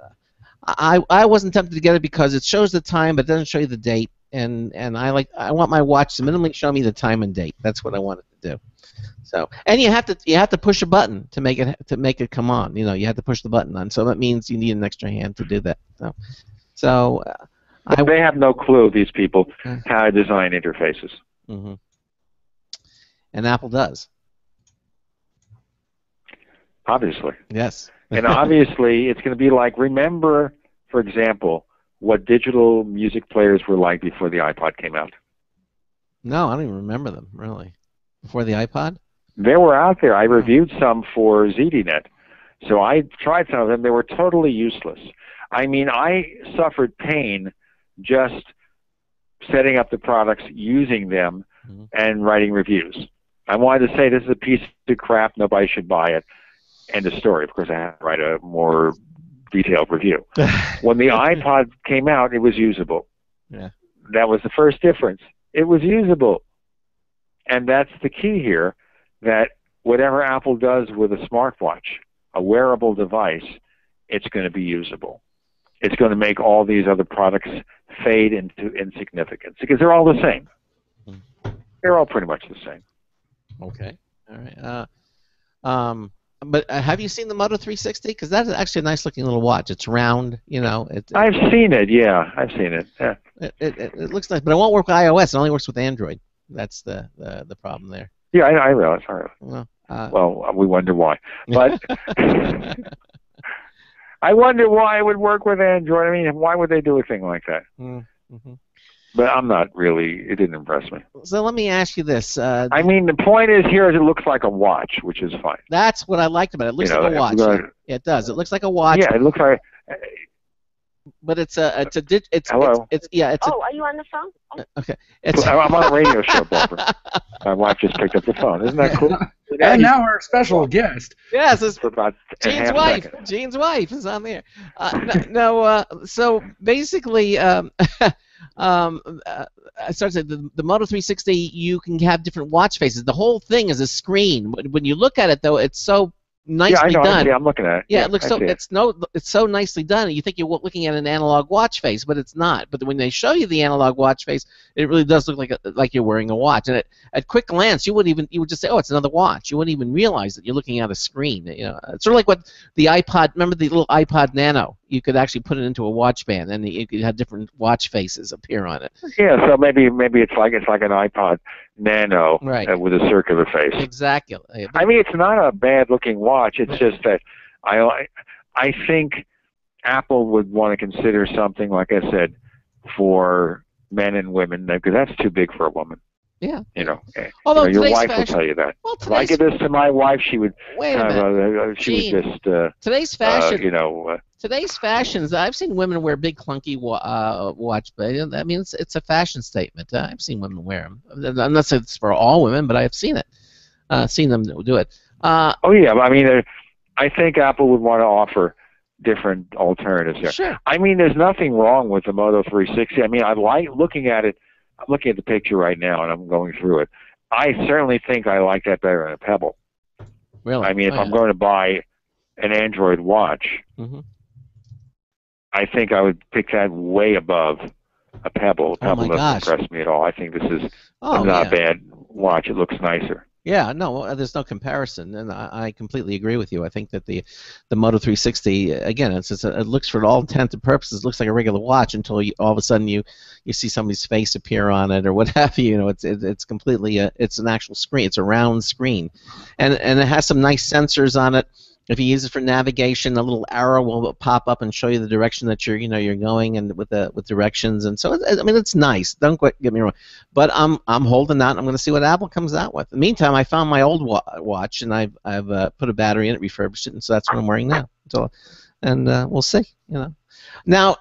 I wasn't tempted to get it because it shows the time but doesn't show you the date, and I want my watch to minimally show me the time and date. That's what I want it to do. So and you have to push a button to make it come on. You have to push the button on. So that means you need an extra hand to do that. So. They have no clue, these people, how to design interfaces. And Apple does. Obviously. Yes. And obviously, it's going to be like, remember, for example, what digital music players were like before the iPod came out? No, I don't even remember them, really. Before the iPod? They were out there. I reviewed some for ZDNet. So I tried some of them. They were totally useless. I mean, I suffered pain just setting up the products, using them, and writing reviews. I wanted to say this is a piece of crap, nobody should buy it. End of story. Of course, I have to write a more detailed review. When the iPod came out, it was usable. Yeah. That was the first difference. It was usable. And that's the key here, that whatever Apple does with a smartwatch, a wearable device, it's going to be usable. It's going to make all these other products fade into insignificance because they're all the same. They're all pretty much the same. Okay. All right. But have you seen the Moto 360? Because that is actually a nice looking little watch. It's round, I've seen it. Yeah, I've seen it. Yeah. It looks nice, but it won't work with iOS. It only works with Android. That's the problem there. Yeah, I realize. Well, we wonder why. But I wonder why it would work with Android. I mean, why would they do a thing like that? But I'm not really, it didn't impress me. So let me ask you this. I mean, the point is here is it looks like a watch, which is fine. That's what I liked about it. It looks like a watch. Yeah, it does. It looks like a watch. Yeah, it looks like. But Hello. Oh, are you on the phone? Okay. I'm on a radio show, Barbara. My wife just picked up the phone. Isn't that cool? And now our special guest. Yes, it's for about Gene's wife. Second. Gene's wife is on there. So basically, I started saying the Moto 360, you can have different watch faces. The whole thing is a screen. When you look at it, though, it's so nicely yeah, I know. done. I'm looking at it. Yeah, it looks so it's so nicely done. You think you're looking at an analog watch face, but it's not. But when they show you the analog watch face, it really does look like you're wearing a watch. And at quick glance, you would just say, oh, it's another watch. You wouldn't even realize that you're looking at a screen. You know, it's sort of like what the iPod. Remember the little iPod Nano? You could actually put it into a watch band, and you could have different watch faces appear on it. Yeah, so maybe it's like an iPod Nano, right, with a circular face. Exactly. I mean, it's not a bad-looking watch. It's just that I think Apple would want to consider something, like I said, for men and women, because that's too big for a woman. Yeah. Although your wife will tell you that. Well, if I give this to my wife, she would. Wait a minute. She would just. Today's fashion. Today's fashions. I've seen women wear big clunky watch, but I mean it's a fashion statement. I've seen women wear them. I'm not saying it's for all women, but I've seen it. Seen them do it. Oh yeah, I mean, I think Apple would want to offer different alternatives there. Sure. I mean, there's nothing wrong with the Moto 360. I mean, I like looking at it. I'm looking at the picture right now, and I'm going through it. I certainly think I like that better than a Pebble. Really? I mean, if I'm going to buy an Android watch, I think I would pick that way above a Pebble. A Pebble doesn't impress me at all. I think this is not a bad watch. It looks nicer. Yeah, no, there's no comparison, and I completely agree with you. I think that the Moto 360, again, it looks, for all intents and purposes, looks like a regular watch until all of a sudden you see somebody's face appear on it or what have you. You know, it's completely it's an actual screen. It's a round screen, and it has some nice sensors on it. If you use it for navigation, a little arrow will pop up and show you the direction that you're going, and with directions. And so, I mean, it's nice. Don't get me wrong, but I'm holding out. I'm going to see what Apple comes out with. In the meantime, I found my old watch, and I've put a battery in it, refurbished it, and so that's what I'm wearing now. So, and we'll see. You know, now,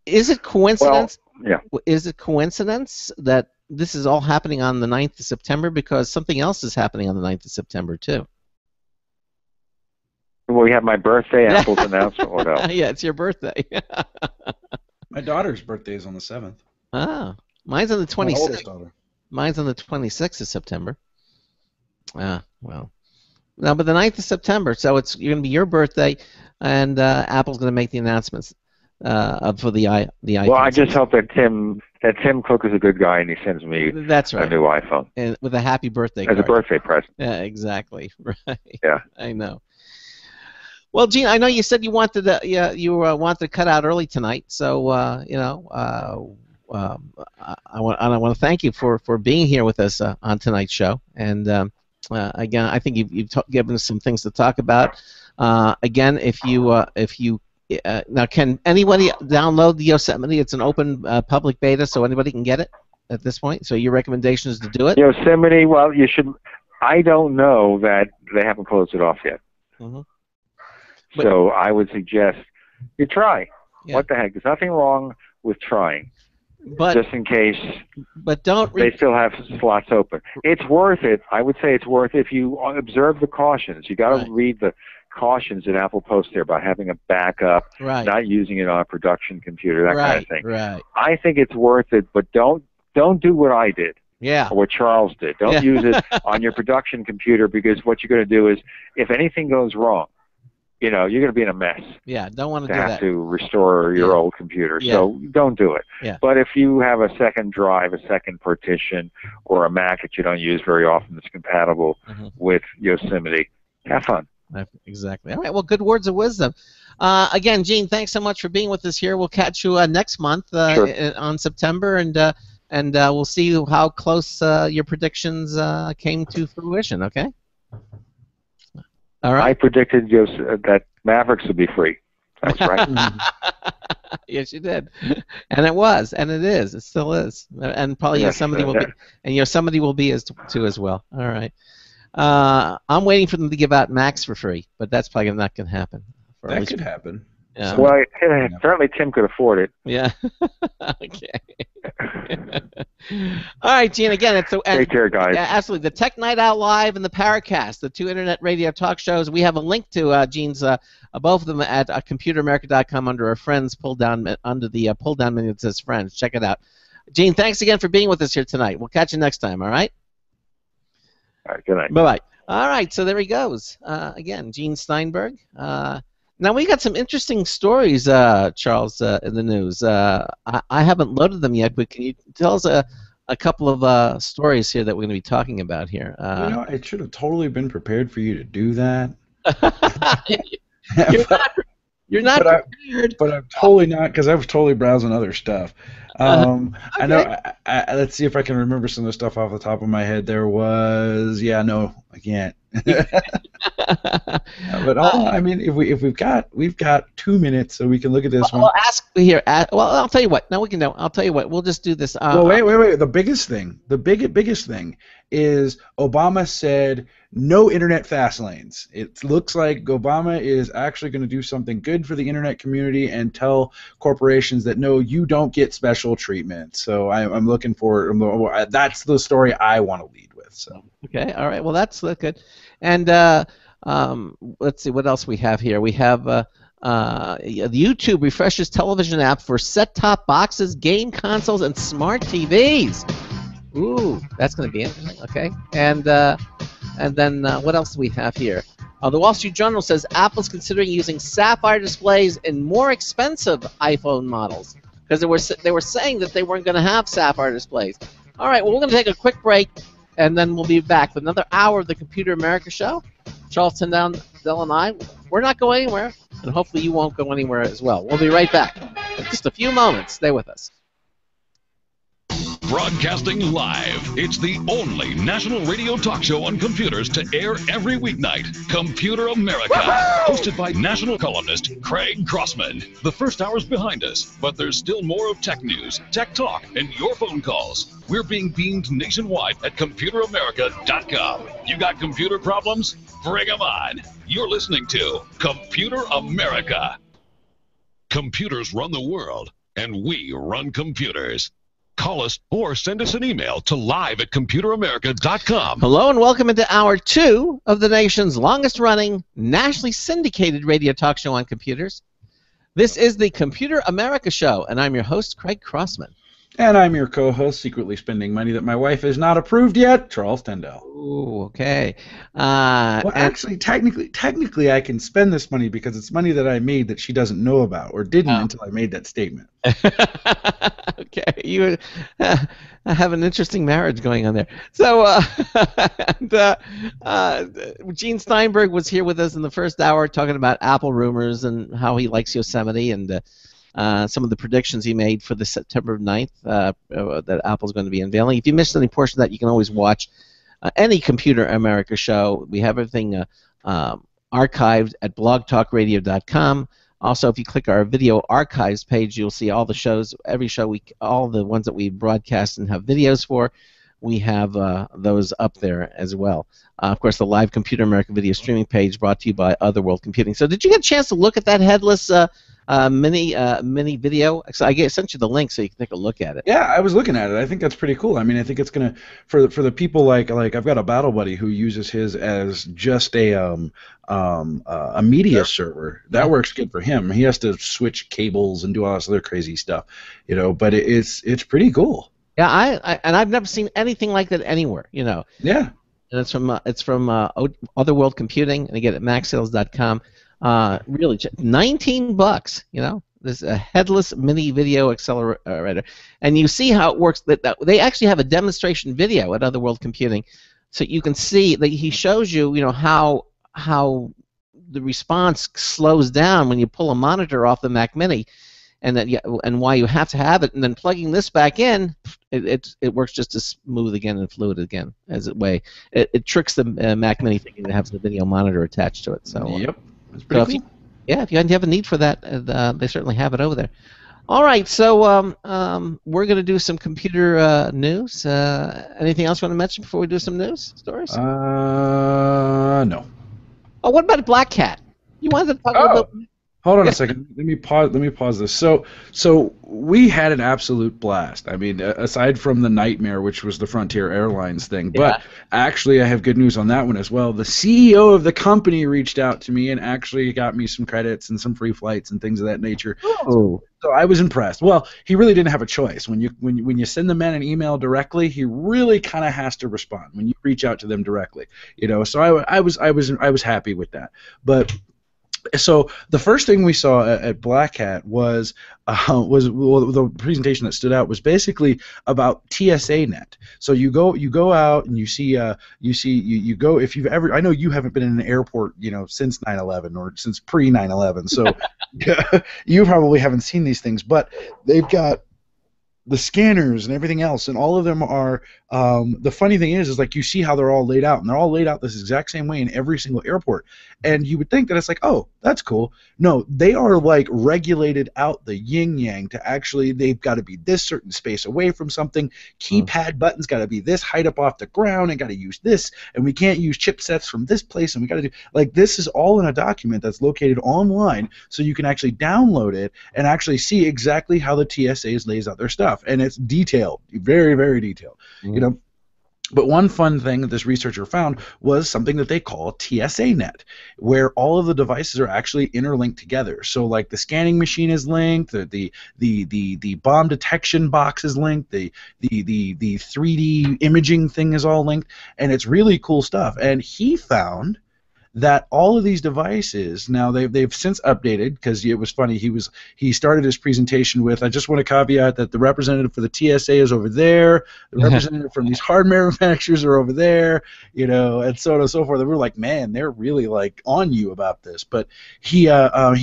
is it coincidence? Well, yeah. Is it coincidence that this is all happening on the 9th of September? Because something else is happening on the 9th of September too. Well, we have my birthday, Apple's announcement. What else? Yeah, it's your birthday. My daughter's birthday is on the 7th. Oh, mine's on the 26th. My oldest daughter. Mine's on the 26th of September. Well. No, but the 9th of September, so it's going to be your birthday, and Apple's going to make the announcements for the iPhone. Well, I just hope that Tim Cook is a good guy and he sends me That's right. a new iPhone. And with a happy birthday as card. a birthday present. Yeah, exactly. Right. Yeah. I know. Well, Gene, I know you said you wanted wanted to cut out early tonight, so I want to thank you for being here with us on tonight's show. And again, I think you've given us some things to talk about. Again, if you now, can anybody download the Yosemite? It's an open public beta, so anybody can get it at this point. So your recommendation is to do it? Yosemite, well, you should. I don't know that they haven't closed it off yet. Mm-hmm. So I would suggest you try. Yeah. What the heck? There's nothing wrong with trying. But just in case. But don't. They still have slots open. It's worth it. I would say it's worth it if you observe the cautions. You got to read the cautions that Apple posts there about having a backup, not using it on a production computer, that kind of thing. Right. I think it's worth it, but don't do what I did. Yeah. Or what Charles did. Don't use it on your production computer, because what you're going to do is, if anything goes wrong, you're going to be in a mess. Yeah, don't want to do have that. to restore your old computer. So don't do it. Yeah. But if you have a second drive, a second partition, or a Mac that you don't use very often that's compatible with Yosemite, have fun. Exactly. All right. Well, good words of wisdom. Again, Gene, thanks so much for being with us here. We'll catch you next month on September, and we'll see how close your predictions came to fruition. Okay. All right. I predicted that Mavericks would be free. That's right. Yes, you did, and it was, and it is, it still is, and probably Yosemite will be, and Yosemite will be too as well. All right. I'm waiting for them to give out Macs for free, but that's probably not going to happen. That could happen. Yeah. Well, certainly Tim could afford it. Yeah. Okay. All right, Gene. Again, take care, guys. Yeah, absolutely. The Tech Night Out Live and the Paracast, the two internet radio talk shows. We have a link to Gene's both of them at computeramerica.com under our friends pull down under the pull down menu that says friends. Check it out. Gene, thanks again for being with us here tonight. We'll catch you next time, all right? All right, good night. Bye-bye. All right, so there he goes. Again, Gene Steinberg. Now, we got some interesting stories, Charles, in the news. I haven't loaded them yet, but can you tell us a couple of stories here that we're going to be talking about here? I should have totally been prepared for you to do that. You're not prepared. But I'm totally not, because I was totally browsing other stuff. Okay. I know. Let's see if I can remember some of the stuff off the top of my head. There was, no, I can't. But I mean, if we've got 2 minutes, so we can look at this one. Well, ask here. Well, I'll tell you what. No, we can know. I'll tell you what. We'll just do this. Well, wait. The biggest thing is Obama said no internet fast lanes. It looks like Obama is actually going to do something good for the internet community and tell corporations that no, you don't get special treatment. So I'm looking for that's the story I want to lead with. So okay, all right. Well, that's good. And let's see what else we have here. We have YouTube refreshes television app for set-top boxes, game consoles, and smart TVs. Ooh, that's going to be interesting. Okay, and then what else do we have here? The Wall Street Journal says Apple's considering using sapphire displays in more expensive iPhone models because they were saying that they weren't going to have sapphire displays. All right, well, we're going to take a quick break, and then we'll be back with another hour of the Computer America Show. Charles Tyndall and I, we're not going anywhere, and hopefully you won't go anywhere as well. We'll be right back in just a few moments. Stay with us. Broadcasting live. It's the only national radio talk show on computers to air every weeknight. Computer America. Hosted by national columnist Craig Crossman. The first hour's behind us, but there's still more of tech news, tech talk, and your phone calls. We're being beamed nationwide at ComputerAmerica.com. You got computer problems? Bring them on. You're listening to Computer America. Computers run the world, and we run computers. Call us or send us an email to live@computeramerica.com. Hello and welcome into Hour 2 of the nation's longest-running, nationally syndicated radio talk show on computers. This is the Computer America Show, and I'm your host, Craig Crossman. And I'm your co-host, secretly spending money that my wife has not approved yet, Charles Tyndall. Ooh, okay. Well, actually, technically, I can spend this money because it's money that I made that she doesn't know about or didn't until I made that statement. Okay, you have an interesting marriage going on there. So, Gene Steinberg was here with us in the first hour talking about Apple rumors and how he likes Yosemite and some of the predictions he made for the September 9th that Apple's going to be unveiling. If you missed any portion of that, you can always watch any Computer America show. We have everything archived at blogtalkradio.com. Also, if you click our video archives page, you'll see all the shows, every show, all the ones that we broadcast and have videos for. We have those up there as well. Of course, the live Computer America video streaming page brought to you by Otherworld Computing. So did you get a chance to look at that headless mini video? So I sent you the link so you can take a look at it. Yeah, I was looking at it. I think that's pretty cool. I mean, I think it's gonna for the people like I've got a battle buddy who uses his as just a media server. That works good for him. He has to switch cables and do all this other crazy stuff, but it's pretty cool. Yeah, I've never seen anything like that anywhere. Yeah. And it's from Otherworld Computing, and again at maxsales.com. Really, $19. This a headless mini video accelerator, and you see how it works. That they actually have a demonstration video at Otherworld Computing, so you can see that he shows you, how the response slows down when you pull a monitor off the Mac Mini, and why you have to have it, and then plugging this back in, it works just as smooth again and fluid again as it tricks the Mac Mini thinking it has the video monitor attached to it. So yep. That's pretty cool. If you have a need for that, they certainly have it over there. All right, so we're going to do some computer news. Anything else you want to mention before we do some news stories? No. Oh, what about Black Cat? You wanted to talk about... Hold on a second. Let me pause this. So we had an absolute blast. I mean, aside from the nightmare, which was the Frontier Airlines thing, but actually I have good news on that one as well. The CEO of the company reached out to me and actually got me some credits and some free flights and things of that nature. Oh. So I was impressed. Well, he really didn't have a choice. When you send the man an email directly, he really kind of has to respond when you reach out to them directly. So I was happy with that. But so the first thing we saw at Black Hat was the presentation that stood out was basically about TSA Net. So you go out and you go, if you've ever, I know you haven't been in an airport since 9/11 or since pre 9/11, so you probably haven't seen these things, but they've got the scanners and everything else, and all of them are. The funny thing is like you see how they're all laid out, and they're all laid out this exact same way in every single airport. And you would think that it's like, oh, that's cool. No, they are like regulated out the yin yang to actually they've got to be this certain space away from something. Keypad buttons got to be this height up off the ground, and got to use this, and we can't use chipsets from this place, and we got to do like this is all in a document that's located online, so you can actually download it and actually see exactly how the TSAs lays out their stuff. And it's detailed, very, very detailed. But one fun thing that this researcher found was something that they call TSA Net, where all of the devices are actually interlinked together. So like the scanning machine is linked, the bomb detection box is linked, the 3D imaging thing is all linked, and it's really cool stuff. And he found that all of these devices now they've since updated, because it was funny, he started his presentation with, I just want to caveat that the representative for the TSA is over there, the representative from these hardware manufacturers are over there, and so on and so forth. And we're like, man, they're really like on you about this. But he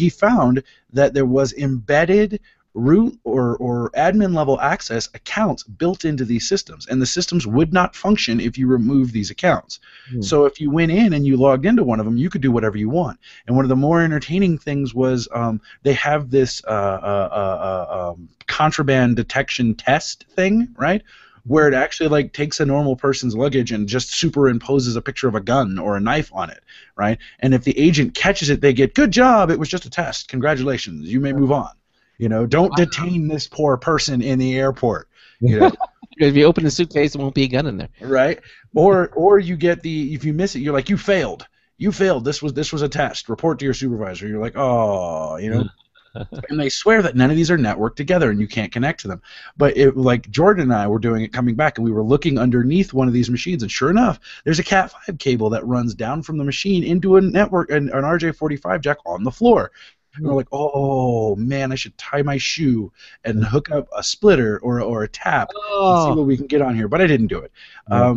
found that there was embedded root or admin level access accounts built into these systems, and the systems would not function if you remove these accounts. So if you went in and you logged into one of them, you could do whatever you want. And one of the more entertaining things was they have this contraband detection test thing, right? Where it actually like takes a normal person's luggage and just superimposes a picture of a gun or a knife on it, right? And if the agent catches it, they get, good job, it was just a test, congratulations, you may move on. Don't detain this poor person in the airport. Because if you open the suitcase, there won't be a gun in there. Right? Or you get if you miss it, you're like, you failed. You failed. This was a test. Report to your supervisor. You're like, oh, And they swear that none of these are networked together and you can't connect to them. But like Jordan and I were doing it coming back, and we were looking underneath one of these machines, and sure enough, there's a Cat5 cable that runs down from the machine into a network, an RJ45 jack on the floor. And we're like, oh man, I should tie my shoe and hook up a splitter or a tap and see what we can get on here. But I didn't do it.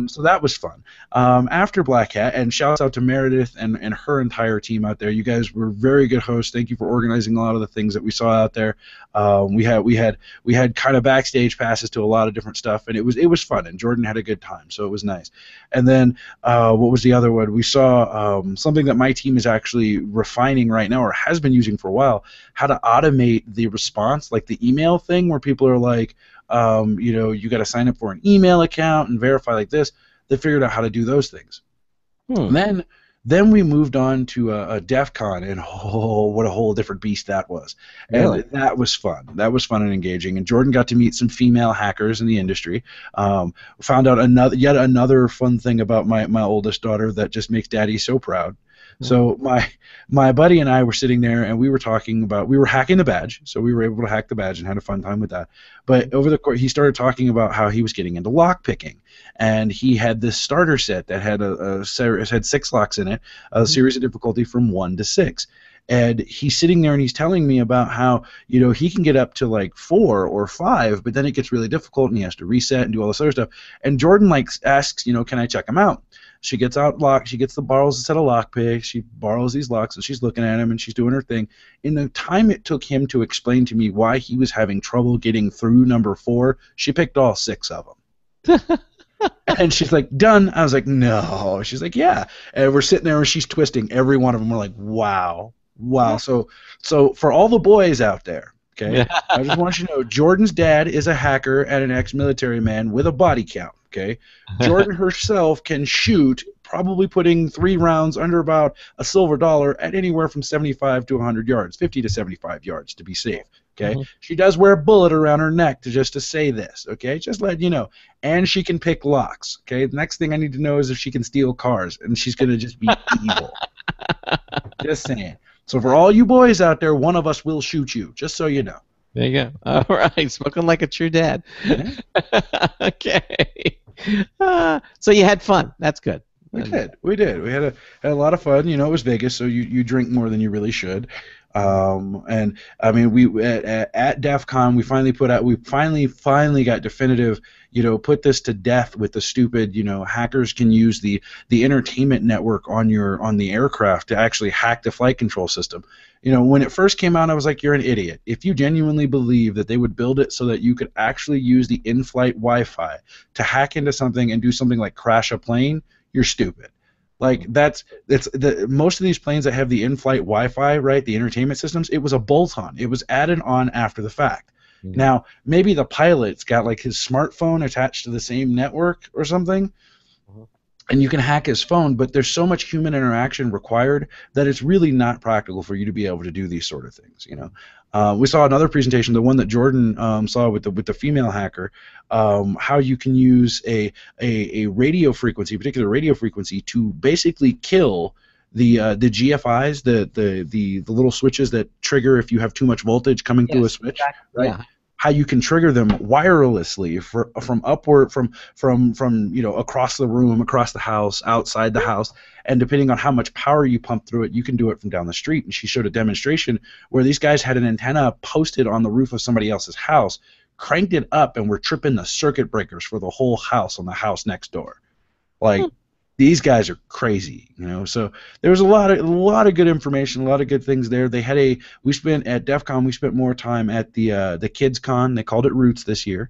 So that was fun. After Black Hat, and shouts out to Meredith and her entire team out there. You guys were very good hosts. Thank you for organizing a lot of the things that we saw out there. We had kind of backstage passes to a lot of different stuff, and it was fun. And Jordan had a good time, so it was nice. And then what was the other one? We saw something that my team is actually refining right now, or has been using for a while, how to automate the response, like the email thing where people are like, you got to sign up for an email account and verify like this. They figured out how to do those things. And then we moved on to a DEF CON, and what a whole different beast that was. And that was fun. That was fun and engaging. And Jordan got to meet some female hackers in the industry. Found out yet another fun thing about my oldest daughter that just makes Daddy so proud. So my buddy and I were sitting there, and we were talking about, we were hacking the badge, so we were able to hack the badge and had a fun time with that. But over the course, he started talking about how he was getting into lock picking, and he had this starter set that had had 6 locks in it, a series of difficulty from 1 to 6. And he's sitting there and he's telling me about how, he can get up to like 4 or 5, but then it gets really difficult and he has to reset and do all this other stuff. And Jordan asks, can I check him out? She gets out lock. She borrows a set of lock picks. She borrows these locks, and she's looking at him and she's doing her thing. In the time it took him to explain to me why he was having trouble getting through number 4, she picked all 6 of them. And she's like, done. I was like, no. She's like, yeah. And we're sitting there and she's twisting every one of them. We're like, wow. So for all the boys out there, okay, I just want you to know Jordan's dad is a hacker and an ex-military man with a body count. Okay, Jordan herself can shoot, probably putting 3 rounds under about a silver dollar at anywhere from 75 to 100 yards, 50 to 75 yards to be safe. Okay, she does wear a bullet around her neck just to say this. Okay, just let you know. And she can pick locks. Okay, the next thing I need to know is if she can steal cars, and she's gonna just be evil. Just saying. So for all you boys out there, one of us will shoot you, just so you know. There you go. All right, spoken like a true dad. Yeah. Okay. So you had fun. That's good. We did. We had a lot of fun. You know, it was Vegas, so you drink more than you really should. And I mean, we at DEF CON we finally got definitive. You know, put this to death with the stupid. You know, hackers can use the entertainment network on the aircraft to actually hack the flight control system. You know, when it first came out, I was like, you're an idiot. If you genuinely believe that they would build it so that you could actually use the in-flight Wi-Fi to hack into something and do something like crash a plane, you're stupid. Like that's most of these planes that have the in-flight Wi-Fi, right, the entertainment systems, it was a bolt-on. It was added on after the fact. Mm-hmm. Now, maybe the pilot's got like his smartphone attached to the same network or something, and you can hack his phone, but there's so much human interaction required that it's really not practical for you to be able to do these sort of things. You know, we saw another presentation, the one that Jordan saw with the female hacker, how you can use a radio frequency, a particular radio frequency, to basically kill the GFIs, the little switches that trigger if you have too much voltage coming through a switch, right? Yeah. How you can trigger them wirelessly from you know, across the room, across the house, outside the house, and depending on how much power you pump through it, you can do it from down the street. And she showed a demonstration where these guys had an antenna posted on the roof of somebody else's house, cranked it up, and were tripping the circuit breakers for the whole house on the house next door. Like, these guys are crazy, you know. So there was a lot of good information, a lot of good things there. They had we spent at DEF CON, we spent more time at the Kids Con. They called it Roots this year.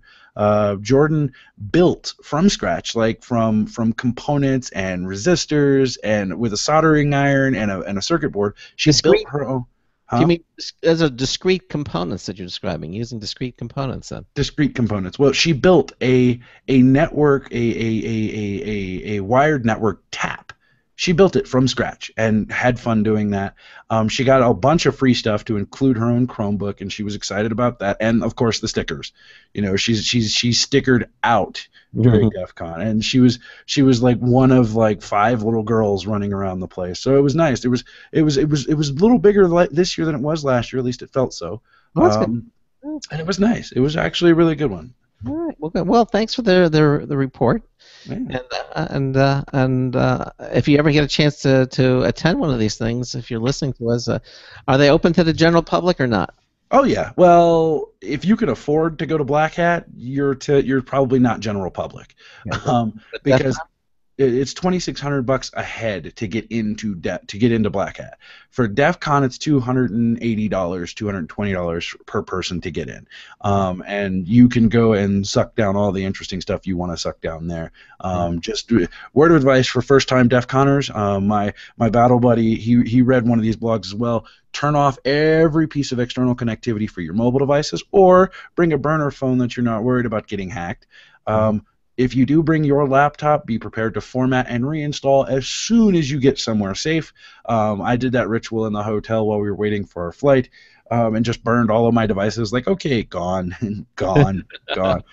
Jordan built from scratch, like from components and resistors, and with a soldering iron and a circuit board. She built her own. Huh? You mean as a discrete components that you're describing, using discrete components then? Discrete components. Well, she built a network, a wired network tap. She built it from scratch and had fun doing that. She got a bunch of free stuff to include her own Chromebook, and she was excited about that. And of course the stickers. You know, she's stickered out during DEF CON, and she was like one of like 5 little girls running around the place. So it was nice. It was a little bigger this year than it was last year. At least it felt so. Oh, that's good. And it was nice. It was actually a really good one. All right. Well, good. Well, thanks for the report. Yeah. And if you ever get a chance to attend one of these things, if you're listening to us, are they open to the general public or not? Oh yeah. Well, if you can afford to go to Black Hat, you're probably not general public, because it's $2,600 a head to get into Black Hat. For DEF CON, it's $280, $220 per person to get in, and you can go and suck down all the interesting stuff you want to suck down there. Just word of advice for first-time DEF CONers. My battle buddy, he read one of these blogs as well. Turn off every piece of external connectivity for your mobile devices, or bring a burner phone that you're not worried about getting hacked. If you do bring your laptop, be prepared to format and reinstall as soon as you get somewhere safe. I did that ritual in the hotel while we were waiting for our flight, and just burned all of my devices. Like, okay, gone, gone, gone.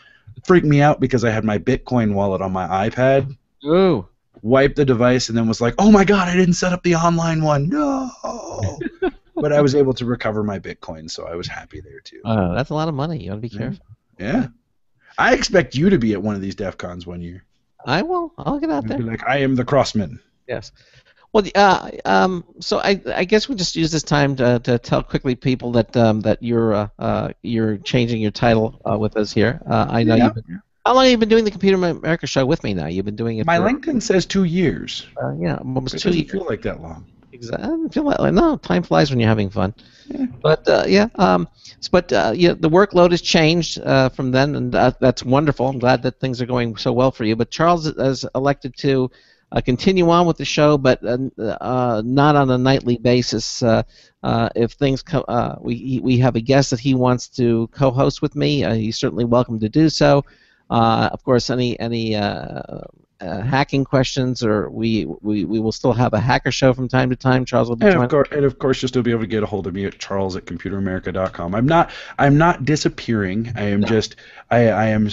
Freaked me out because I had my Bitcoin wallet on my iPad. Ooh. Wiped the device and then was like, oh my God, I didn't set up the online one. No. But I was able to recover my Bitcoin, so I was happy there too. That's a lot of money. You ought to be careful. Yeah. I expect you to be at one of these DEF CONs one year. I will. I'll get out there. Be like, I am the Crossman. Yes. Well, so I guess we'll just use this time to tell quickly people that you're changing your title with us here. I know you've been. How long have you been doing the Computer America show with me now? You've been doing it. My LinkedIn says 2 years. Yeah, almost 2 years. It doesn't feel like that long. Exactly. I don't feel like no. Time flies when you're having fun. Yeah. But the workload has changed from then, and that's wonderful. I'm glad that things are going so well for you. But Charles has elected to continue on with the show, but not on a nightly basis. If things come, we have a guest that he wants to co-host with me. He's certainly welcome to do so. Of course, any hacking questions, or we will still have a hacker show from time to time. Charles will be joining. And of course, you'll still be able to get a hold of me at charles@computeramerica.com. I'm not disappearing. I am just I am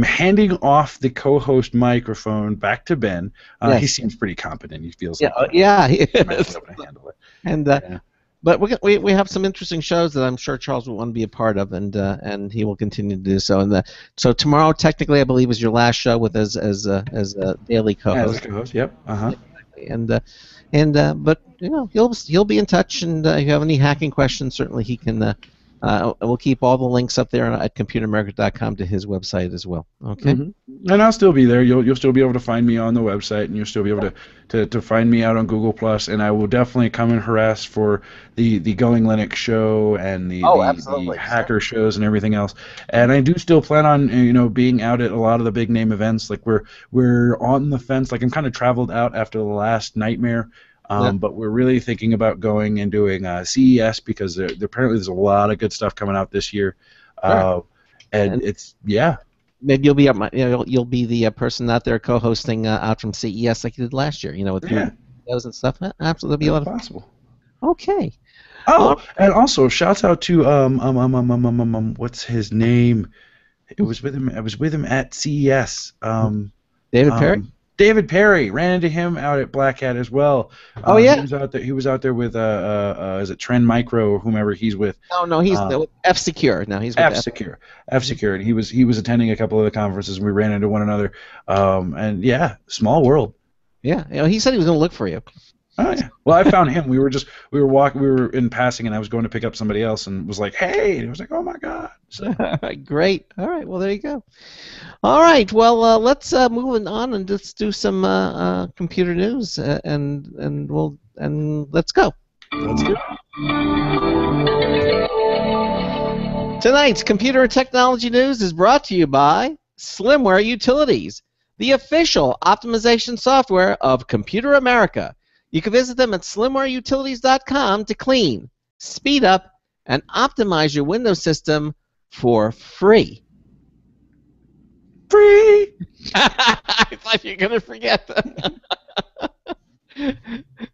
handing off the co-host microphone back to Ben. Yes. He seems pretty competent. He feels he might be able to handle it. And But we have some interesting shows that I'm sure Charles will want to be a part of, and he will continue to do so. And so tomorrow, technically, I believe, is your last show with as a daily co-host. As a co-host, yep. But he'll be in touch, and if you have any hacking questions, certainly he can. We'll keep all the links up there at computeramerica.com to his website as well. Okay. Mm-hmm. And I'll still be there. You'll still be able to find me on the website, and you'll still be able to find me out on Google Plus. And I will definitely come and harass for the Going Linux show and the hacker shows and everything else. And I do still plan on being out at a lot of the big name events. Like we're on the fence. Like I'm kind of traveled out after the last nightmare. But we're really thinking about going and doing CES because apparently there's a lot of good stuff coming out this year, and it's Maybe you'll be you'll be the person out there co-hosting out from CES like you did last year. With videos and stuff. Absolutely, be a lot of possible. Okay. Oh, and also shouts out to what's his name? It was with him. I was with him at CES. David Perry. David Perry, ran into him out at Black Hat as well. He was out there with is it Trend Micro or whomever he's with. No, he's with F-Secure. No, he's with F-Secure. F-Secure, and he was attending a couple of the conferences, and we ran into one another. And small world. Yeah, he said he was going to look for you. Oh yeah. Well, I found him. We were in passing, and I was going to pick up somebody else, and was like, "Hey!" And it was like, "Oh my God!" So. Great. All right. Well, there you go. All right. Well, let's move on and just do some computer news, and let's go. Let's do it. Tonight's computer and technology news is brought to you by Slimware Utilities, the official optimization software of Computer America. You can visit them at slimwareutilities.com to clean, speed up, and optimize your Windows system for free. Free! I thought you were going to forget.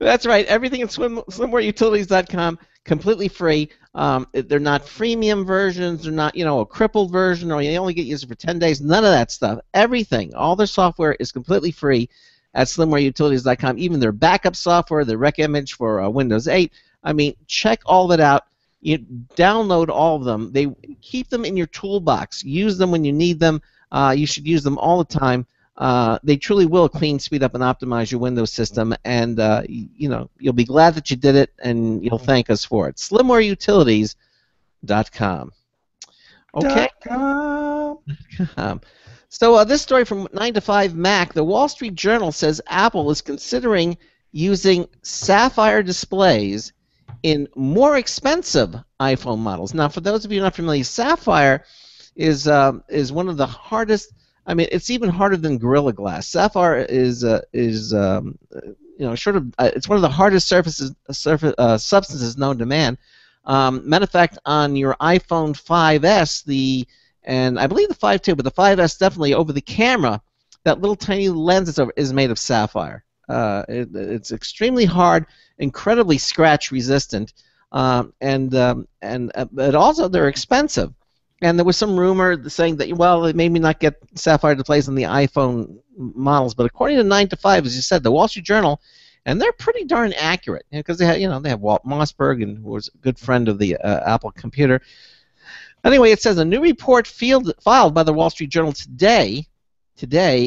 That's right. Everything at slimwareutilities.com, completely free. They're not freemium versions. They're not, a crippled version, or you only get used for 10 days. None of that stuff. Everything, all their software is completely free at slimwareutilities.com. Even their backup software, their rec image for Windows 8. I mean, check all that out. You download all of them. They keep them in your toolbox. Use them when you need them. You should use them all the time. They truly will clean, speed up, and optimize your Windows system. And you'll be glad that you did it, and you'll thank us for it. slimwareutilities.com. Okay. So this story from 9to5Mac, the Wall Street Journal says Apple is considering using sapphire displays in more expensive iPhone models. Now, for those of you not familiar, sapphire is one of the hardest. I mean, it's even harder than Gorilla Glass. Sapphire is it's one of the hardest substances known to man. Matter of fact, on your iPhone 5S, and I believe the 5 too, but the 5S definitely, over the camera, that little tiny lens is made of sapphire. It's extremely hard, incredibly scratch resistant, but also they're expensive. And there was some rumor saying that, well, it maybe not get sapphire displays on the iPhone models, but according to 9to5, as you said, the Wall Street Journal, and they're pretty darn accurate, because they have Walt Mossberg, and who was a good friend of the Apple computer. Anyway, it says a new report filed by the Wall Street Journal today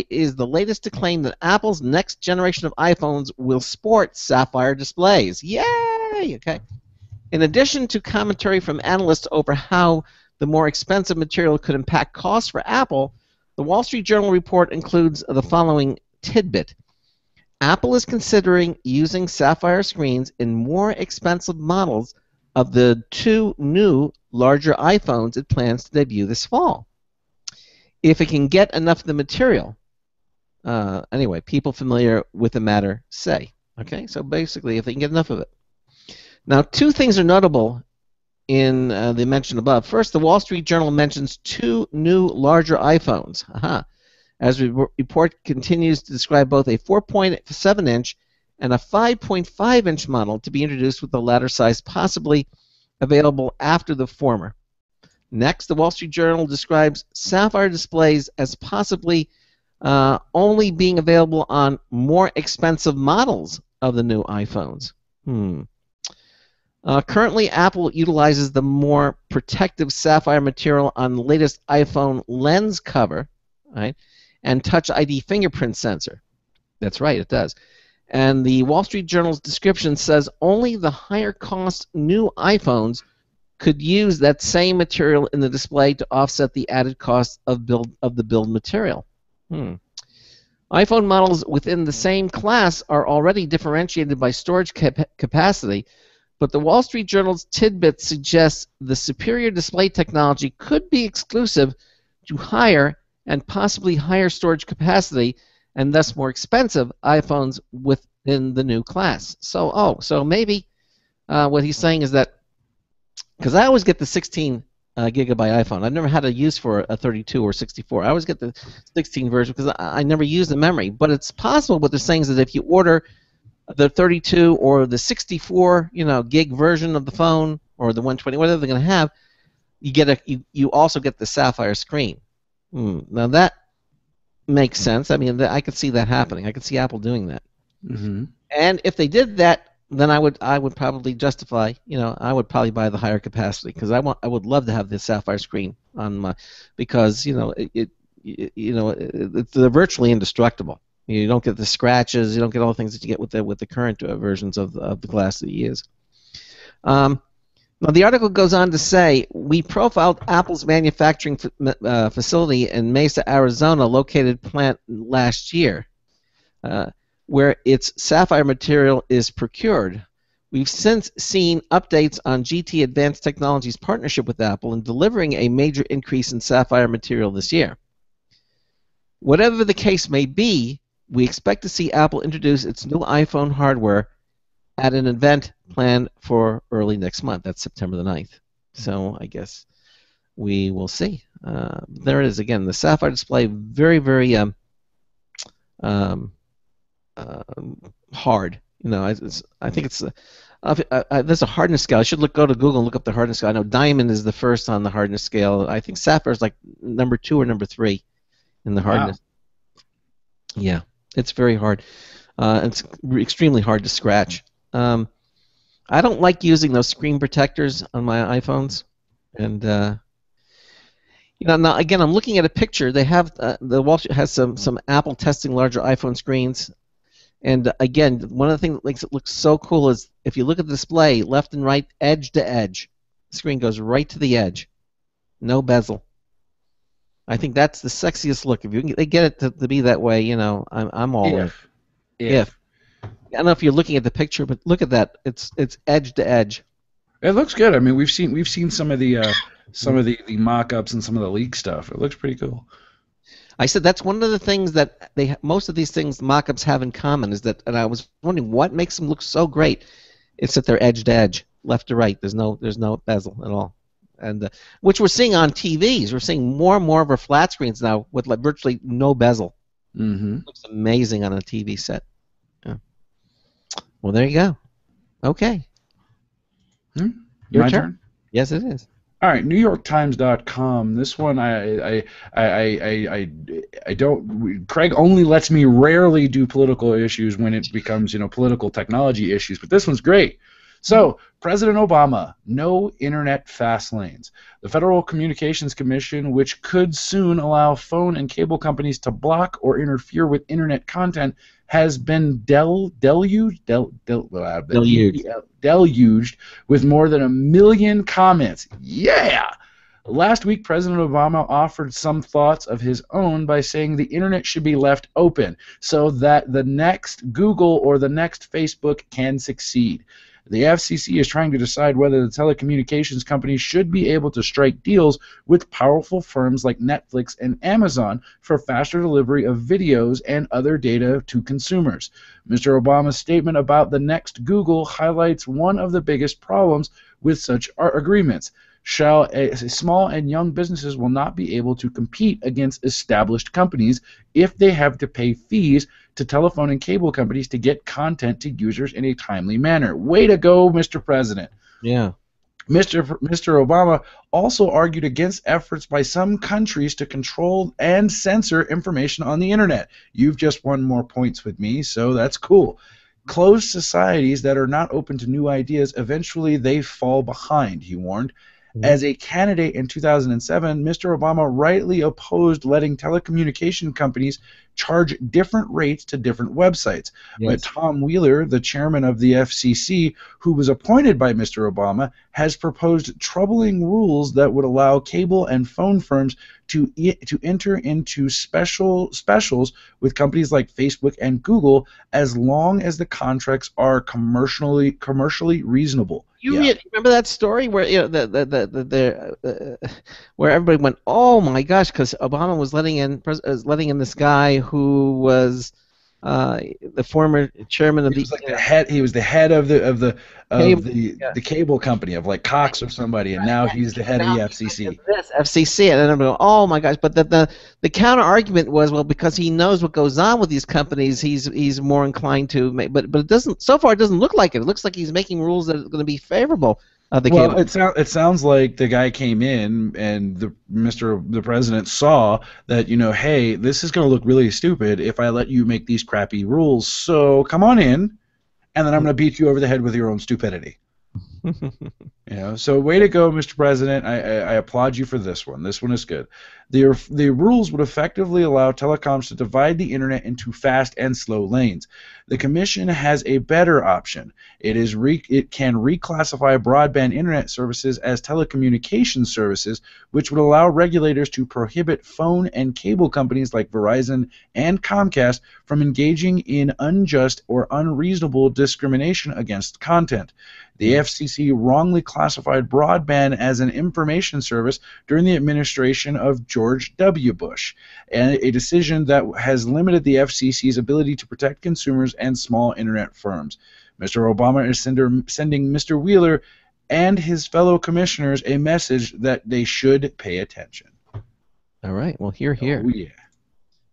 is the latest to claim that Apple's next generation of iPhones will sport sapphire displays. Yay! Okay. In addition to commentary from analysts over how the more expensive material could impact costs for Apple, the Wall Street Journal report includes the following tidbit. Apple is considering using sapphire screens in more expensive models of the 2 new, larger iPhones it plans to debut this fall. If it can get enough of the material, anyway, people familiar with the matter say. Okay, so basically, if they can get enough of it. Now, 2 things are notable in the mention above. First, the Wall Street Journal mentions 2 new, larger iPhones. As the report continues to describe both a 4.7-inch and a 5.5-inch model to be introduced, with the latter size possibly available after the former. Next, the Wall Street Journal describes sapphire displays as possibly only being available on more expensive models of the new iPhones. Currently, Apple utilizes the more protective sapphire material on the latest iPhone lens cover, right, and Touch ID fingerprint sensor. That's right, it does. And the Wall Street Journal's description says only the higher-cost new iPhones could use that same material in the display to offset the added cost of the build material. iPhone models within the same class are already differentiated by storage capacity, but the Wall Street Journal's tidbit suggests the superior display technology could be exclusive to higher and possibly higher storage capacity and thus more expensive iPhones within the new class. So maybe what he's saying is that, because I always get the 16 gigabyte iPhone. I've never had a use for a 32 or 64. I always get the 16 version because I never use the memory. But it's possible what they're saying is that if you order the 32 or the 64, gig version of the phone, or the 120, whatever they're going to have, you also get the sapphire screen. Now that makes sense. I mean, I could see that happening. I could see Apple doing that. And if they did that, then I would probably justify. I would probably buy the higher capacity because I would love to have the sapphire screen on my, because they're virtually indestructible. You don't get the scratches. You don't get all the things that you get with the current versions of the glass that you use. Now, the article goes on to say, we profiled Apple's manufacturing facility in Mesa, Arizona, located plant last year, where its sapphire material is procured. We've since seen updates on GT Advanced Technologies' partnership with Apple in delivering a major increase in sapphire material this year. Whatever the case may be, we expect to see Apple introduce its new iPhone hardware at an event planned for early next month. That's September the 9th. So I guess we will see. There it is again. The sapphire display, very, very hard. I think it's there's a hardness scale. I should go to Google and look up the hardness scale. I know diamond is the first on the hardness scale. I think sapphire is like number 2 or number 3 in the hardness. Wow. Yeah, it's very hard. It's extremely hard to scratch. I don't like using those screen protectors on my iPhones, and now again, I'm looking at a picture. They have the Wall Street has some Apple testing larger iPhone screens, and again, one of the things that makes it look so cool is if you look at the display, left and right, edge to edge, the screen goes right to the edge, no bezel. I think that's the sexiest look. If they get it to be that way, I'm all in. If. I don't know if you're looking at the picture, but look at that. It's edge to edge. It looks good. I mean, we've seen some of the the mock-ups and some of the leak stuff. It looks pretty cool. I said that's one of the things that most of these things mock-ups have in common is that, and I was wondering what makes them look so great. It's that they're edge to edge, left to right. There's no bezel at all, and which we're seeing on TVs. We're seeing more and more of our flat screens now with virtually no bezel. It looks amazing on a TV set. Well, there you go. Okay. Your turn? Yes, it is. All right, NewYorkTimes.com. This one, I don't. Craig only lets me rarely do political issues when it becomes, political technology issues. But this one's great. So, President Obama, no internet fast lanes. The Federal Communications Commission, which could soon allow phone and cable companies to block or interfere with internet content, has been deluged with more than 1 million comments. Yeah! Last week, President Obama offered some thoughts of his own by saying the internet should be left open so that the next Google or the next Facebook can succeed. The FCC is trying to decide whether the telecommunications companies should be able to strike deals with powerful firms like Netflix and Amazon for faster delivery of videos and other data to consumers. Mr. Obama's statement about the next Google highlights one of the biggest problems with such agreements. Small and young businesses will not be able to compete against established companies if they have to pay fees to telephone and cable companies to get content to users in a timely manner. Way to go, Mr. President. Yeah. Mr. Obama also argued against efforts by some countries to control and censor information on the internet. You've just won more points with me, so that's cool. closed societies that are not open to new ideas, eventually they fall behind, he warned. As a candidate in 2007, Mr. Obama rightly opposed letting telecommunication companies charge different rates to different websites. Yes. But Tom Wheeler, the chairman of the FCC, who was appointed by Mr. Obama, has proposed troubling rules that would allow cable and phone firms to enter into specials with companies like Facebook and Google as long as the contracts are commercially reasonable. Remember that story where where everybody went, "Oh my gosh," because Obama was letting in this guy who was the former chairman of He was the head of the cable company of like Cox or somebody, and now he's the head of the FCC. This FCC, and then everybody go, "Oh my gosh!" But the counter argument was, well, because he knows what goes on with these companies, he's more inclined to make. But it doesn't. So far, it doesn't look like it. It looks like he's making rules that are going to be favorable. It sounds like the guy came in and the president saw that, hey, this is going to look really stupid if I let you make these crappy rules. So come on in, and then I'm going to beat you over the head with your own stupidity. So way to go, Mr. President. I applaud you for this one. This one is good. The rules would effectively allow telecoms to divide the internet into fast and slow lanes. The commission has a better option. It can reclassify broadband internet services as telecommunications services, which would allow regulators to prohibit phone and cable companies like Verizon and Comcast from engaging in unjust or unreasonable discrimination against content. The FCC wrongly classified broadband as an information service during the administration of George W. Bush, and a decision that has limited the FCC's ability to protect consumers and small internet firms. Mr. Obama is sending Mr. Wheeler and his fellow commissioners a message that they should pay attention. All right. Well, here. Oh, yeah.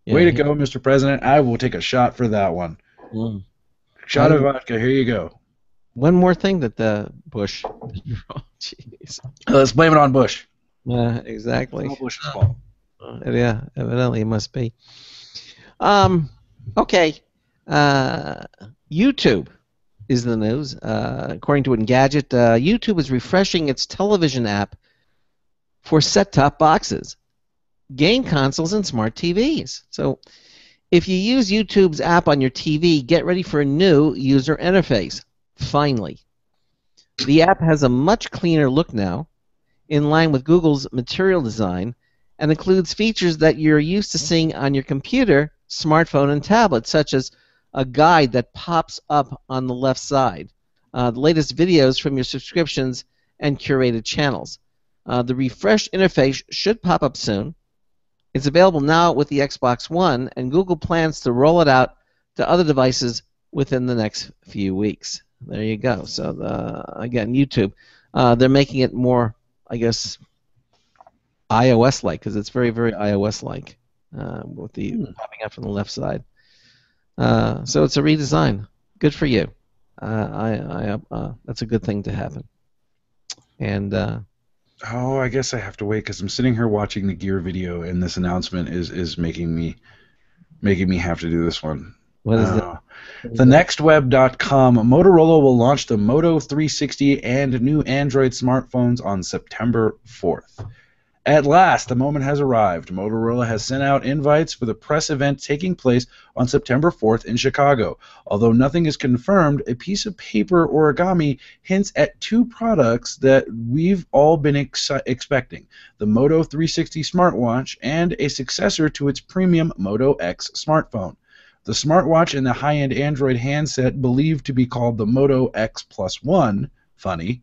Way to go, Mr. President. I will take a shot for that one. Shot of vodka. Here you go. One more thing that Bush. Oh, jeez. Let's blame it on Bush. Exactly. It's all Bush's fault. Yeah, evidently it must be. Okay. YouTube is the news. According to Engadget, YouTube is refreshing its television app for set-top boxes, game consoles, and smart TVs. So if you use YouTube's app on your TV, get ready for a new user interface. Finally. The app has a much cleaner look now, in line with Google's material design, and includes features that you're used to seeing on your computer, smartphone, and tablet, such as a guide that pops up on the left side, the latest videos from your subscriptions, and curated channels. The refreshed interface should pop up soon. It's available now with the Xbox One, and Google plans to roll it out to other devices within the next few weeks. There you go. So, again, YouTube, they're making it more, I guess, iOS-like, because it's very, very iOS-like with the popping up from the left side. So it's a redesign. Good for you. That's a good thing to happen. And I guess I have to wait because I'm sitting here watching the Gear video, and this announcement is making me have to do this one. What is that? TheNextWeb.com. Motorola will launch the Moto 360 and new Android smartphones on September 4th. At last, the moment has arrived. Motorola has sent out invites for the press event taking place on September 4th in Chicago. Although nothing is confirmed, a piece of paper origami hints at two products that we've all been expecting: the Moto 360 smartwatch and a successor to its premium Moto X smartphone. The smartwatch and the high-end Android handset, believed to be called the Moto X Plus One, funny,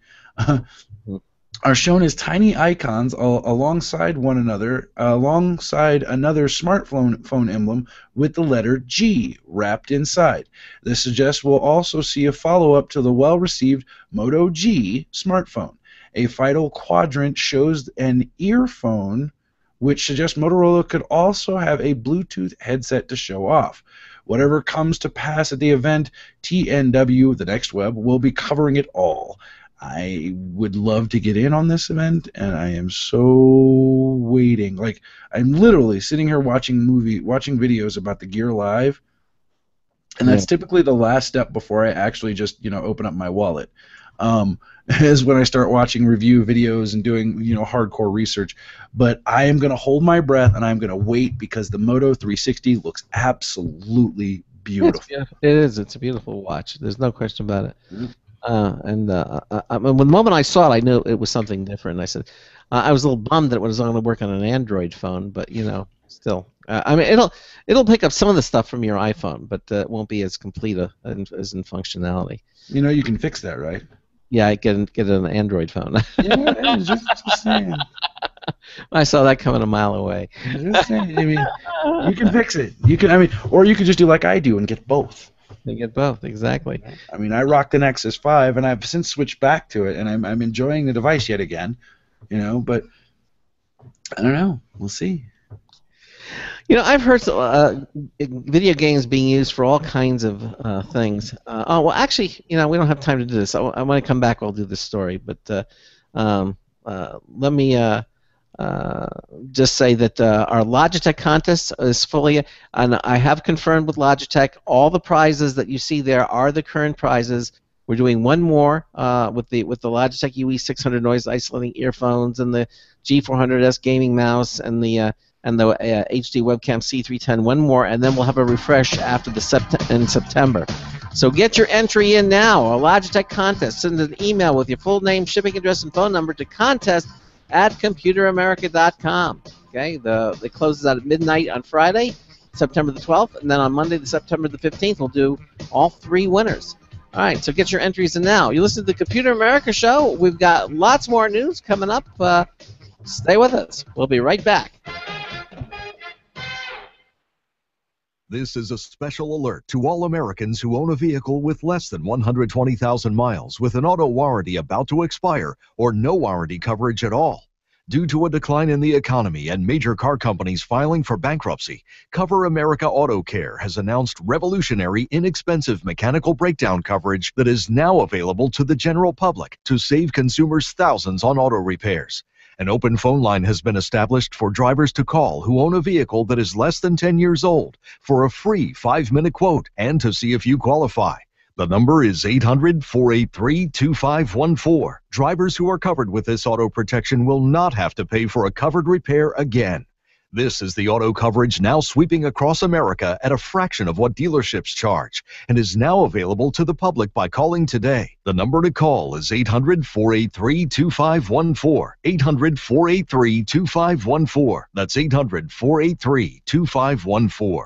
are shown as tiny icons alongside another smartphone emblem with the letter G wrapped inside. This suggests we'll also see a follow-up to the well-received Moto G smartphone. A vital quadrant shows an earphone, which suggests Motorola could also have a Bluetooth headset to show off. Whatever comes to pass at the event, TNW, the Next Web, will be covering it all. I would love to get in on this event, and I am so waiting. Like, I'm literally sitting here watching videos about the Gear Live, And that's typically the last step before I actually just, open up my wallet. Is when I start watching review videos and doing, hardcore research. But I am going to hold my breath and I'm going to wait because the Moto 360 looks absolutely beautiful. It is. It's a beautiful watch. There's no question about it. And when the moment I saw it, I knew it was something different. I said, I was a little bummed that it was only going to work on an Android phone, but still, it'll pick up some of the stuff from your iPhone, but it won't be as complete as in functionality. You can fix that, right? Yeah, I get an Android phone. Yeah, just saying. I saw that coming a mile away. Just saying. I mean, you can fix it. Or you could just do like I do and get both. You get both, exactly. I mean, I rocked the Nexus 5, and I've since switched back to it, and I'm enjoying the device yet again. But I don't know. We'll see. I've heard video games being used for all kinds of things. Actually, we don't have time to do this. I want to come back. I'll do this story, but let me just say that our Logitech contest is fully, and I have confirmed with Logitech, all the prizes that you see there are the current prizes. We're doing one more with the Logitech UE 600 noise isolating earphones and the G400S gaming mouse and the HD webcam C310. One more, and then we'll have a refresh after in September. So get your entry in now. A Logitech contest. Send an email with your full name, shipping address, and phone number to contest@computeramerica.com. Okay, it closes out at midnight on Friday, September the 12th, and then on Monday, September the 15th, we'll do all 3 winners. All right, so get your entries in now. You listen to the Computer America Show. We've got lots more news coming up. Stay with us. We'll be right back. This is a special alert to all Americans who own a vehicle with less than 120,000 miles with an auto warranty about to expire or no warranty coverage at all. Due to a decline in the economy and major car companies filing for bankruptcy, Cover America Auto Care has announced revolutionary, inexpensive mechanical breakdown coverage that is now available to the general public to save consumers thousands on auto repairs. An open phone line has been established for drivers to call who own a vehicle that is less than 10 years old for a free 5-minute quote and to see if you qualify. The number is 800-483-2514. Drivers who are covered with this auto protection will not have to pay for a covered repair again. This is the auto coverage now sweeping across America at a fraction of what dealerships charge and is now available to the public by calling today. The number to call is 800-483-2514. 800-483-2514. That's 800-483-2514.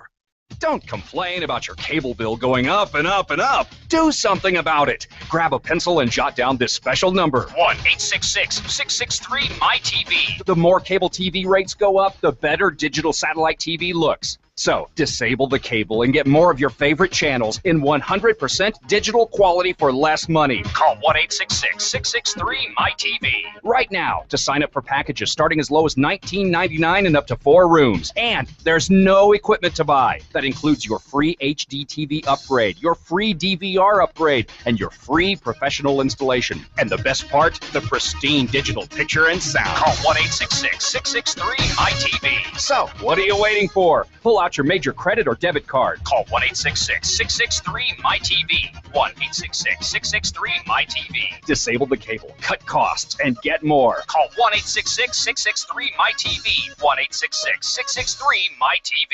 Don't complain about your cable bill going up and up and up. Do something about it. Grab a pencil and jot down this special number, 1-866-663-MY-TV. The more cable TV rates go up, the better digital satellite TV looks. So, disable the cable and get more of your favorite channels in 100% digital quality for less money. Call 1-866-663-MY-TV right now to sign up for packages starting as low as $19.99 and up to 4 rooms. And there's no equipment to buy. That includes your free HD TV upgrade, your free DVR upgrade, and your free professional installation. And the best part, the pristine digital picture and sound. Call 1-866-663-MY-TV. So, what are you waiting for? Pull out your major credit or debit card. Call 1-866-663-MY-TV. 1-866-663-MY-TV. Disable the cable, cut costs, and get more. Call 1-866-663-MY-TV. 1-866-663-MY-TV.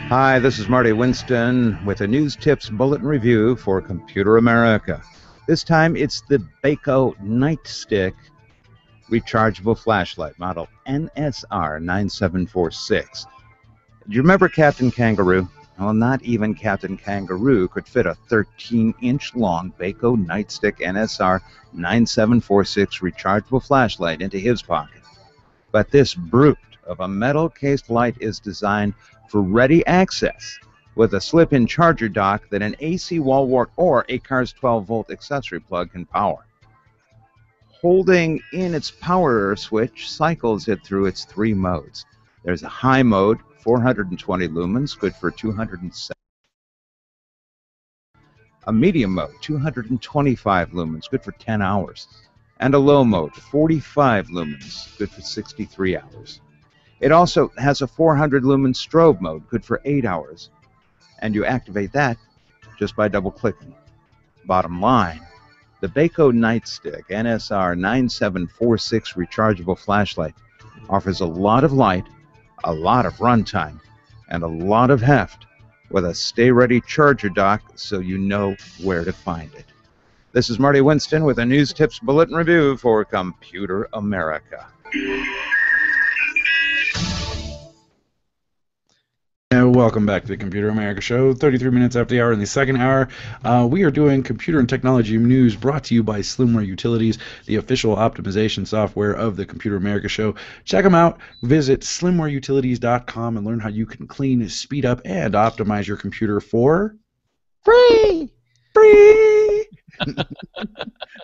Hi, this is Marty Winston with a News Tips Bulletin Review for Computer America. This time it's the Baco Nightstick rechargeable flashlight, model NSR 9746. Do you remember Captain Kangaroo? Well, not even Captain Kangaroo could fit a 13-inch long Baco Nightstick NSR 9746 rechargeable flashlight into his pocket. But this brute of a metal-cased light is designed for ready access with a slip-in charger dock that an AC wall wart or a car's 12-volt accessory plug can power. Holding in its power switch cycles it through its 3 modes. There's a high mode, 420 lumens, good for 207. A medium mode, 225 lumens, good for 10 hours. and a low mode, 45 lumens, good for 63 hours. It also has a 400 lumen strobe mode, good for 8 hours. And you activate that just by double-clicking. Bottom line, the Baco Nightstick NSR 9746 rechargeable flashlight offers a lot of light, a lot of runtime, and a lot of heft with a stay-ready charger dock so you know where to find it. This is Marty Winston with a News Tips Bulletin Review for Computer America. And welcome back to the Computer America Show. 33 minutes after the hour in the second hour. We are doing computer and technology news brought to you by Slimware Utilities, the official optimization software of the Computer America Show. Check them out. Visit slimwareutilities.com and learn how you can clean, speed up, and optimize your computer for free.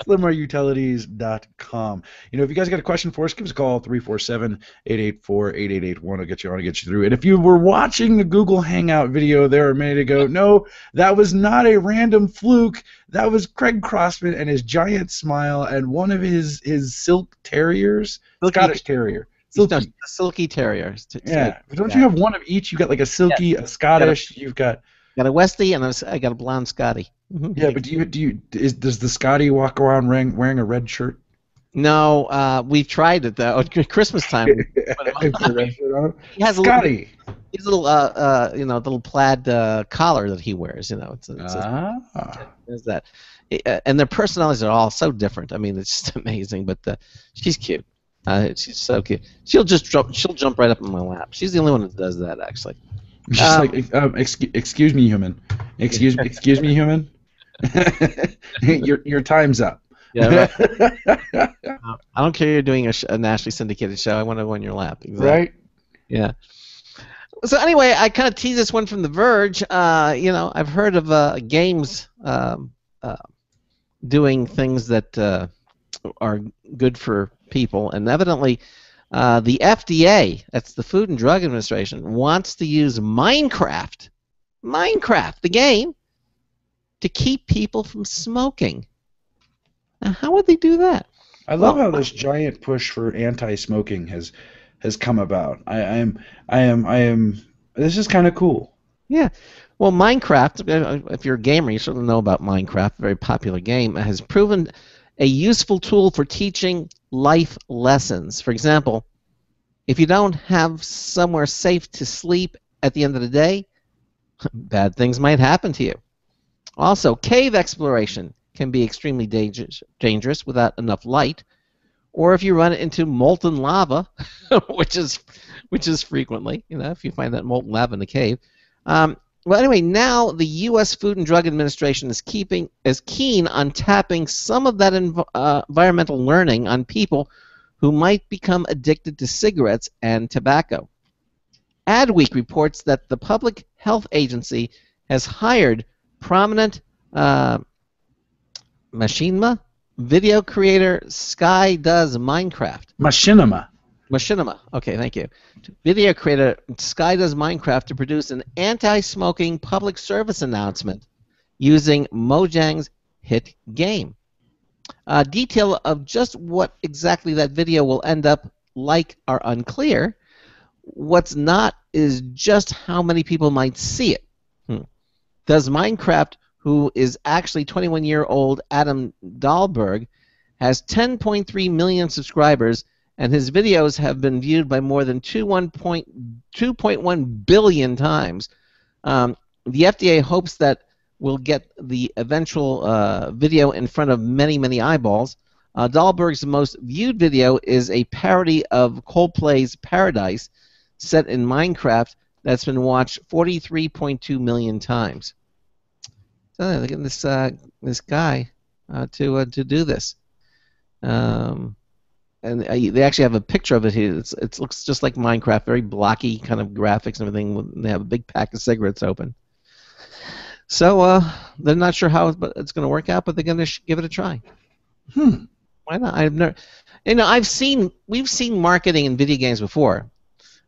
slimwareutilities.com. If you guys got a question for us, give us a call, 347-884-8881. I'll get you on and get you through. And if you were watching the Google Hangout video there a minute ago, no, that was not a random fluke. That was Craig Crossman and his giant smile and one of his silk terriers, Scottish terrier. Silky terrier. Yeah. Don't you have one of each? You got like a silky, a Scottish, you've got... Got a Westie and I got a blonde Scotty. Yeah, but does the Scotty walk around wearing a red shirt? No, we've tried it though. At Christmas time. He has Scotty. He's a little, the little plaid collar that he wears. There's that, and their personalities are all so different. I mean, it's just amazing. But she's cute. She's so cute. She'll jump right up in my lap. She's the only one that does that actually. Just excuse me, human. Excuse me, human. your time's up. Yeah, right. I don't care you're doing a nationally syndicated show. I want to go on your lap. Exactly. Right? Yeah. So anyway, I kind of tease this one from The Verge. I've heard of games doing things that are good for people, and evidently the FDA, that's the Food and Drug Administration, wants to use Minecraft, the game, to keep people from smoking. Now, how would they do that? I love how this giant push for anti-smoking has come about. I am. This is kind of cool. Yeah. Well, Minecraft, if you're a gamer, you certainly know about Minecraft, a very popular game, has proven a useful tool for teaching life lessons. For example, if you don't have somewhere safe to sleep at the end of the day, bad things might happen to you. Also, cave exploration can be extremely dangerous without enough light, or if you run into molten lava, which is frequently, if you find that molten lava in the cave. Well, anyway, now the U.S. Food and Drug Administration is keen on tapping some of that environmental learning on people who might become addicted to cigarettes and tobacco. Adweek reports that the Public Health Agency has hired prominent machinima video creator Sky Does Minecraft. Machinima. Okay, thank you. Video creator Sky Does Minecraft to produce an anti-smoking public service announcement using Mojang's hit game. Detail of just what exactly that video will end up like are unclear. What's not is just how many people might see it. Does Minecraft, who is actually 21-year-old Adam Dahlberg, has 10.3 million subscribers, and his videos have been viewed by more than 2.1 billion times. The FDA hopes that we'll get the eventual video in front of many, many eyeballs. Dahlberg's most viewed video is a parody of Coldplay's Paradise, set in Minecraft, that's been watched 43.2 million times. So they're getting this guy to do this. And they actually have a picture of it here. It looks just like Minecraft, very blocky kind of graphics and everything. They have a big pack of cigarettes open. So they're not sure how it's going to work out, but they're going to give it a try. Why not? I've never, we've seen marketing in video games before.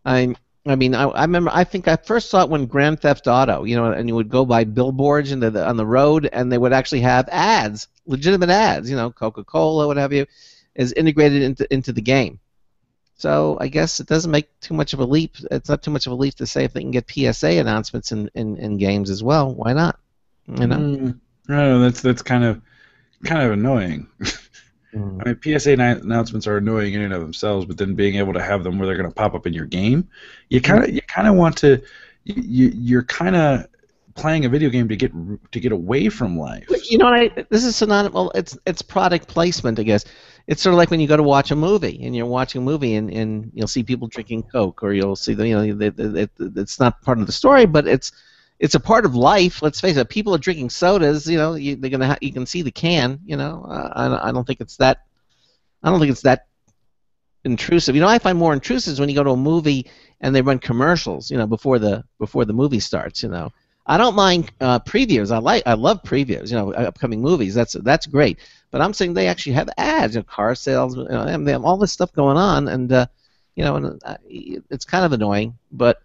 I remember. I think I first saw it when Grand Theft Auto, and you would go by billboards on the road, and they would actually have ads, legitimate ads, Coca-Cola, what have you. is integrated into the game. So I guess it doesn't make too much of a leap. It's not too much of a leap to say if they can get PSA announcements in games as well. Why not? You know. No, that's kind of annoying. I mean, PSA announcements are annoying in and of themselves, but then being able to have them where they're going to pop up in your game, you kind of want to. You're kind of playing a video game to get away from life. You know, this is synonymous. Well, it's product placement, I guess. It's sort of like when you go to watch a movie and you're watching a movie and you'll see people drinking Coke, or you'll see it's not part of the story, but it's a part of life. Let's face it. People are drinking sodas. You know, you can see the can. You know, I don't think it's that. I don't think it's that intrusive. You know, I find more intrusive when you go to a movie and they run commercials. You know, before the movie starts. You know. I don't mind previews. I love previews. You know, upcoming movies. That's great. But I'm saying they actually have ads, car sales, and they have all this stuff going on, and it's kind of annoying. But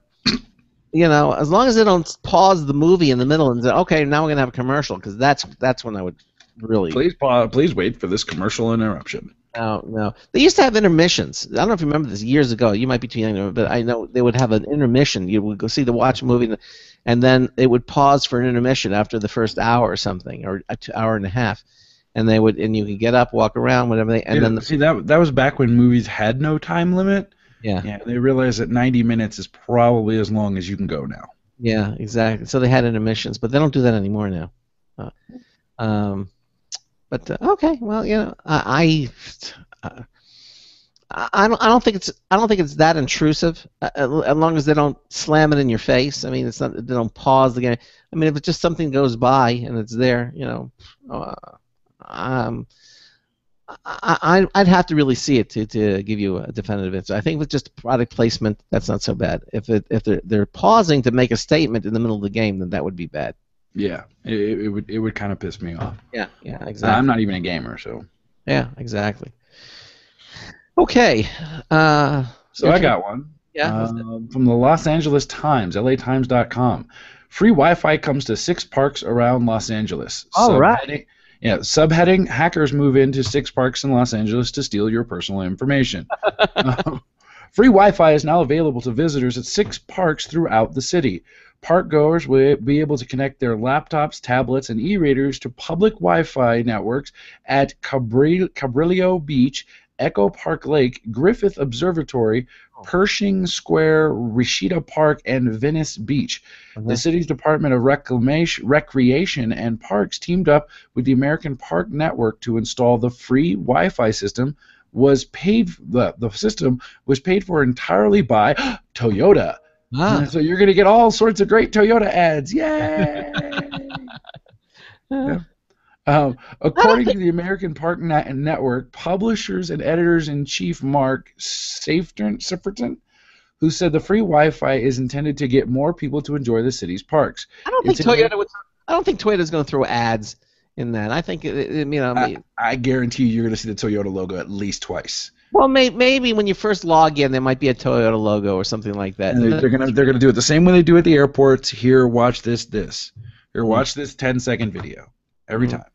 you know, as long as they don't pause the movie in the middle and say, okay, now we're gonna have a commercial, because that's when I would really. Please wait for this commercial interruption. No. They used to have intermissions. I don't know if you remember this years ago. You might be too young, but I know they would have an intermission. You would go watch a movie, and then it would pause for an intermission after the first hour or something, or an hour and a half, and you could get up, walk around, whatever. That was back when movies had no time limit. Yeah. They realized that 90 minutes is probably as long as you can go now. Yeah, exactly. So they had intermissions, but they don't do that anymore now. But okay, well, you know, I don't think it's that intrusive, as long as they don't slam it in your face. I mean, it's not, they don't pause the game. I mean, if it's just something goes by and it's there, you know, I'd have to really see it to give you a definitive answer. I think with just product placement, that's not so bad. If they're pausing to make a statement in the middle of the game, then that would be bad. Yeah, it would kind of piss me off. Yeah, exactly. I'm not even a gamer, so. Yeah, exactly. Okay. So I got one. Yeah. From the Los Angeles Times, LATimes.com. Free Wi-Fi comes to 6 parks around Los Angeles. All right. Yeah, subheading, hackers move into 6 parks in Los Angeles to steal your personal information. Free Wi-Fi is now available to visitors at 6 parks throughout the city. Park goers will be able to connect their laptops, tablets, and e-readers to public Wi-Fi networks at Cabrillo Beach, Echo Park Lake, Griffith Observatory, Pershing Square, Rishita Park, and Venice Beach. The city's Department of Recreation and Parks teamed up with the American Park Network to install the free Wi-Fi system. The system was paid for entirely by Toyota. So you're going to get all sorts of great Toyota ads. Yay! Yeah. According to the American Park Network, publishers and editors-in-chief Mark Safferton, who said the free Wi-Fi is intended to get more people to enjoy the city's parks. I don't think Toyota's going to throw ads in that. I think I guarantee you're going to see the Toyota logo at least twice. Well, maybe when you first log in, there might be a Toyota logo or something like that. And they're gonna do it the same way they do at the airports. Here, watch this. Here, watch this 10-second video every time.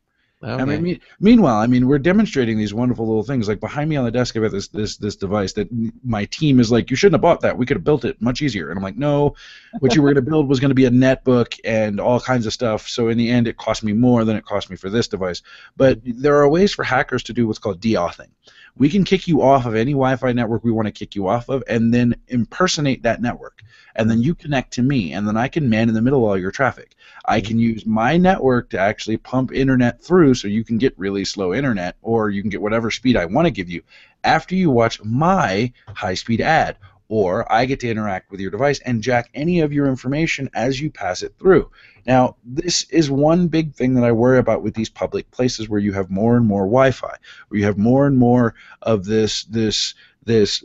Okay. I mean, meanwhile, we're demonstrating these wonderful little things. Like behind me on the desk, I've got this device that my team is like, you shouldn't have bought that. We could have built it much easier. And I'm like, no, what you were going to build was going to be a netbook and all kinds of stuff. So in the end, it cost me more than it cost me for this device. But there are ways for hackers to do what's called de-authing. We can kick you off of any Wi-Fi network we want to kick you off of, and then impersonate that network. And then you connect to me, and then I can man in the middle of all your traffic. I can use my network to actually pump internet through so you can get really slow internet, or you can get whatever speed I want to give you after you watch my high-speed ad. Or I get to interact with your device and jack any of your information as you pass it through. Now, this is one big thing that I worry about with these public places where you have more and more Wi-Fi, where you have more and more of this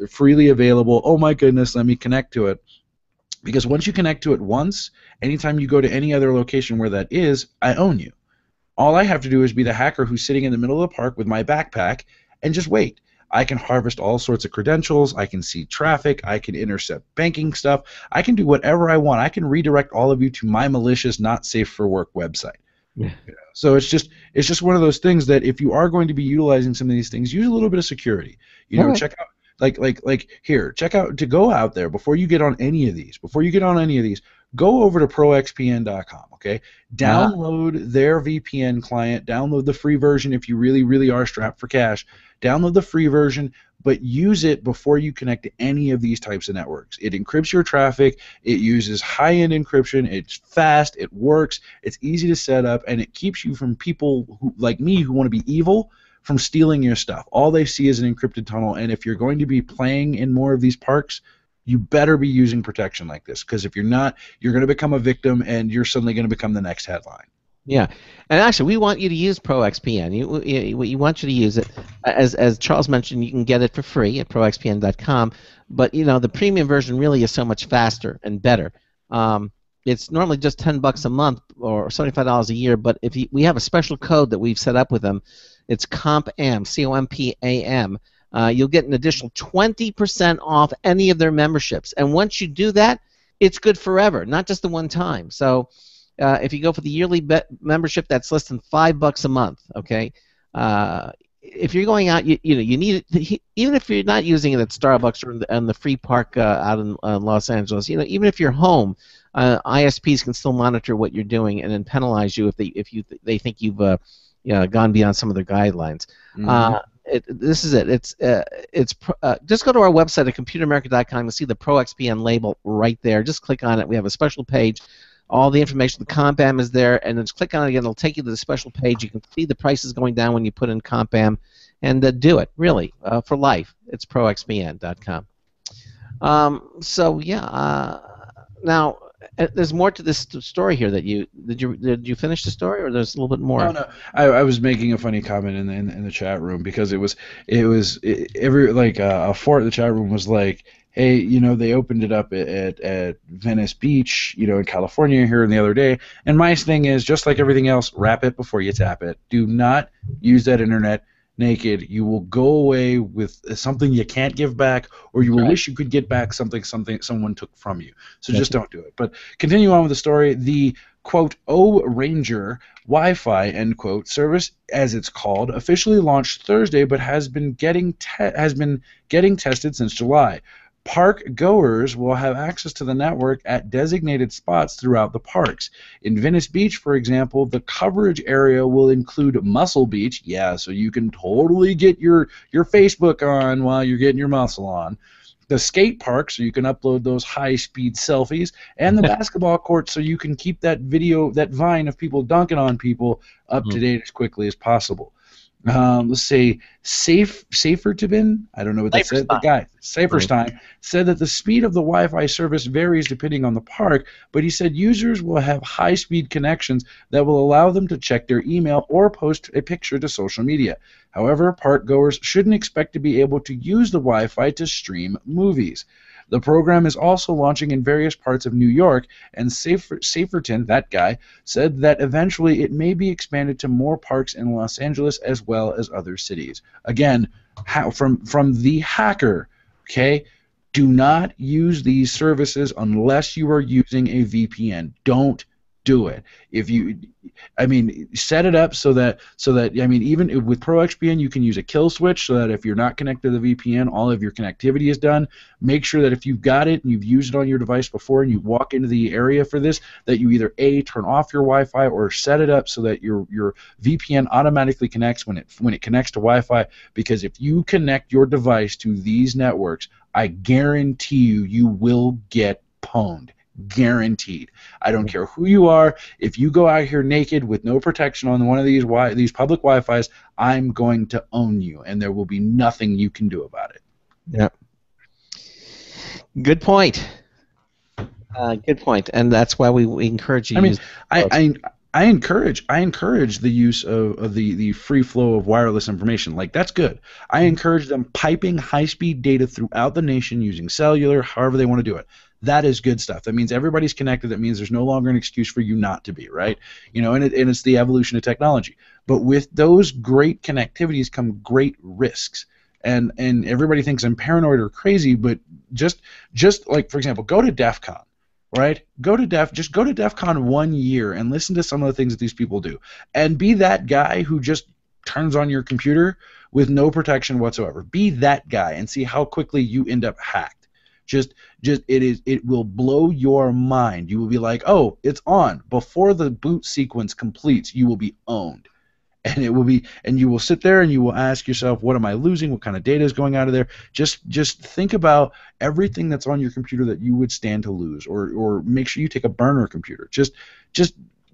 freely available, oh my goodness, let me connect to it. Because once you connect to it once, anytime you go to any other location where that is, I own you. All I have to do is be the hacker who's sitting in the middle of the park with my backpack and just wait. I can harvest all sorts of credentials. I can see traffic. I can intercept banking stuff. I can do whatever I want. I can redirect all of you to my malicious, not safe for work website. Yeah. So it's just one of those things that if you are going to be utilizing some of these things, use a little bit of security. You know, Right. check out check out to go out there before you get on any of these. Go over to proxpn.com, okay? Download their VPN client, download the free version if you really, really are strapped for cash. Download the free version, but use it before you connect to any of these types of networks. It encrypts your traffic, it uses high-end encryption, it's fast, it works, it's easy to set up, and it keeps you from people who, like me, who want to be evil, from stealing your stuff. All they see is an encrypted tunnel, and if you're going to be playing in more of these parks, you better be using protection like this, because if you're not, you're going to become a victim, and you're suddenly going to become the next headline. Yeah, and actually, we want you to use ProXPN. We want you to use it. As Charles mentioned, you can get it for free at proxpn.com. But the premium version really is so much faster and better. It's normally just $10 a month or $75 a year. But we have a special code that we've set up with them. It's COMPAM, COMPAM. You'll get an additional 20% off any of their memberships. And once you do that, it's good forever, not just the one time. So if you go for the yearly membership, that's less than $5 a month. Okay. If you're going out, you need it. Even if you're not using it at Starbucks or in the free park out in Los Angeles, even if you're home, ISPs can still monitor what you're doing and then penalize you if they think you've gone beyond some of their guidelines. Mhm. This is it. It's just go to our website at computeramerica.com. You'll see the ProXPN label right there. Just click on it. We have a special page. All the information, the COMPAM is there, and then just click on it again. It'll take you to the special page. You can see the prices going down when you put in COMPAM, and do it, really, for life. It's proxpn.com. Now, there's more to this story here. Did you finish the story, or there's a little bit more? Oh, no, I was making a funny comment in the chat room, because a fort in the chat room was like, hey, they opened it up at Venice Beach, in California here the other day. And my thing is, just like everything else, wrap it before you tap it. Do not use that internet naked. You will go away with something you can't give back, or you will wish you could get back something someone took from you. So just don't do it. But continue on with the story. The quote O-Ranger Wi-Fi end quote service, as it's called, officially launched Thursday, but has been getting tested since July. Park goers will have access to the network at designated spots throughout the parks. In Venice Beach, for example, the coverage area will include Muscle Beach. Yeah, so you can totally get your Facebook on while you're getting your muscle on. The skate park, so you can upload those high-speed selfies. And the basketball court, so you can keep that vine of people dunking on people up to date as quickly as possible. Let's say Safertibin, I don't know what that said. The guy, Saferstein, said that the speed of the Wi-Fi service varies depending on the park, but he said users will have high-speed connections that will allow them to check their email or post a picture to social media. However, park goers shouldn't expect to be able to use the Wi-Fi to stream movies. The program is also launching in various parts of New York, and Saferton, that guy, said that eventually it may be expanded to more parks in Los Angeles as well as other cities. Again, from the hacker, okay? Do not use these services unless you are using a VPN. Don't do it. Set it up so that even with ProXPN, you can use a kill switch so that if you're not connected to the VPN, all of your connectivity is done. Make sure that if you've got it and you've used it on your device before and you walk into the area for this, that you either turn off your Wi-Fi or set it up so that your VPN automatically connects when it connects to Wi-Fi. Because if you connect your device to these networks, I guarantee you will get pwned. Guaranteed. I don't care who you are. If you go out here naked with no protection on one of these public Wi-Fis, I'm going to own you, and there will be nothing you can do about it. Yep. Good point. Good point. And that's why we encourage you. I encourage the use of the free flow of wireless information. Like, that's good. I encourage them piping high-speed data throughout the nation using cellular, however they want to do it. That is good stuff. That means everybody's connected. That means there's no longer an excuse for you not to be, right? And it's the evolution of technology. But with those great connectivities come great risks. And everybody thinks I'm paranoid or crazy, but just like, for example, go to DEF CON. right? Just go to DEF CON 1 year and listen to some of the things that these people do. And be that guy who just turns on your computer with no protection whatsoever. Be that guy and see how quickly you end up hacked. It will blow your mind. You will be like, oh, it's on. Before the boot sequence completes, you will be owned. And you will sit there and you will ask yourself, what am I losing? What kind of data is going out of there? Just think about everything that's on your computer that you would stand to lose, or make sure you take a burner computer. Just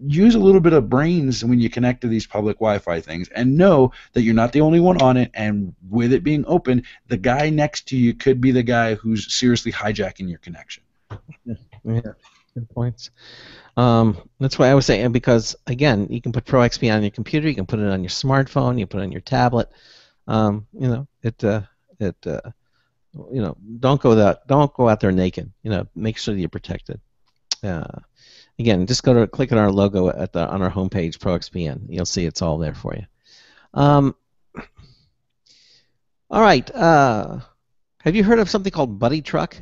use a little bit of brains when you connect to these public Wi-Fi things, and know that you're not the only one on it. And with it being open, the guy next to you could be the guy who's seriously hijacking your connection. Yeah, good points. That's why I was saying, because again, you can put ProXP on your computer, you can put it on your smartphone, you can put it on your tablet. Don't go out there naked. Make sure that you're protected. Again, just click on our logo on our homepage, ProXPN. You'll see it's all there for you. All right. Have you heard of something called Buddy Truck?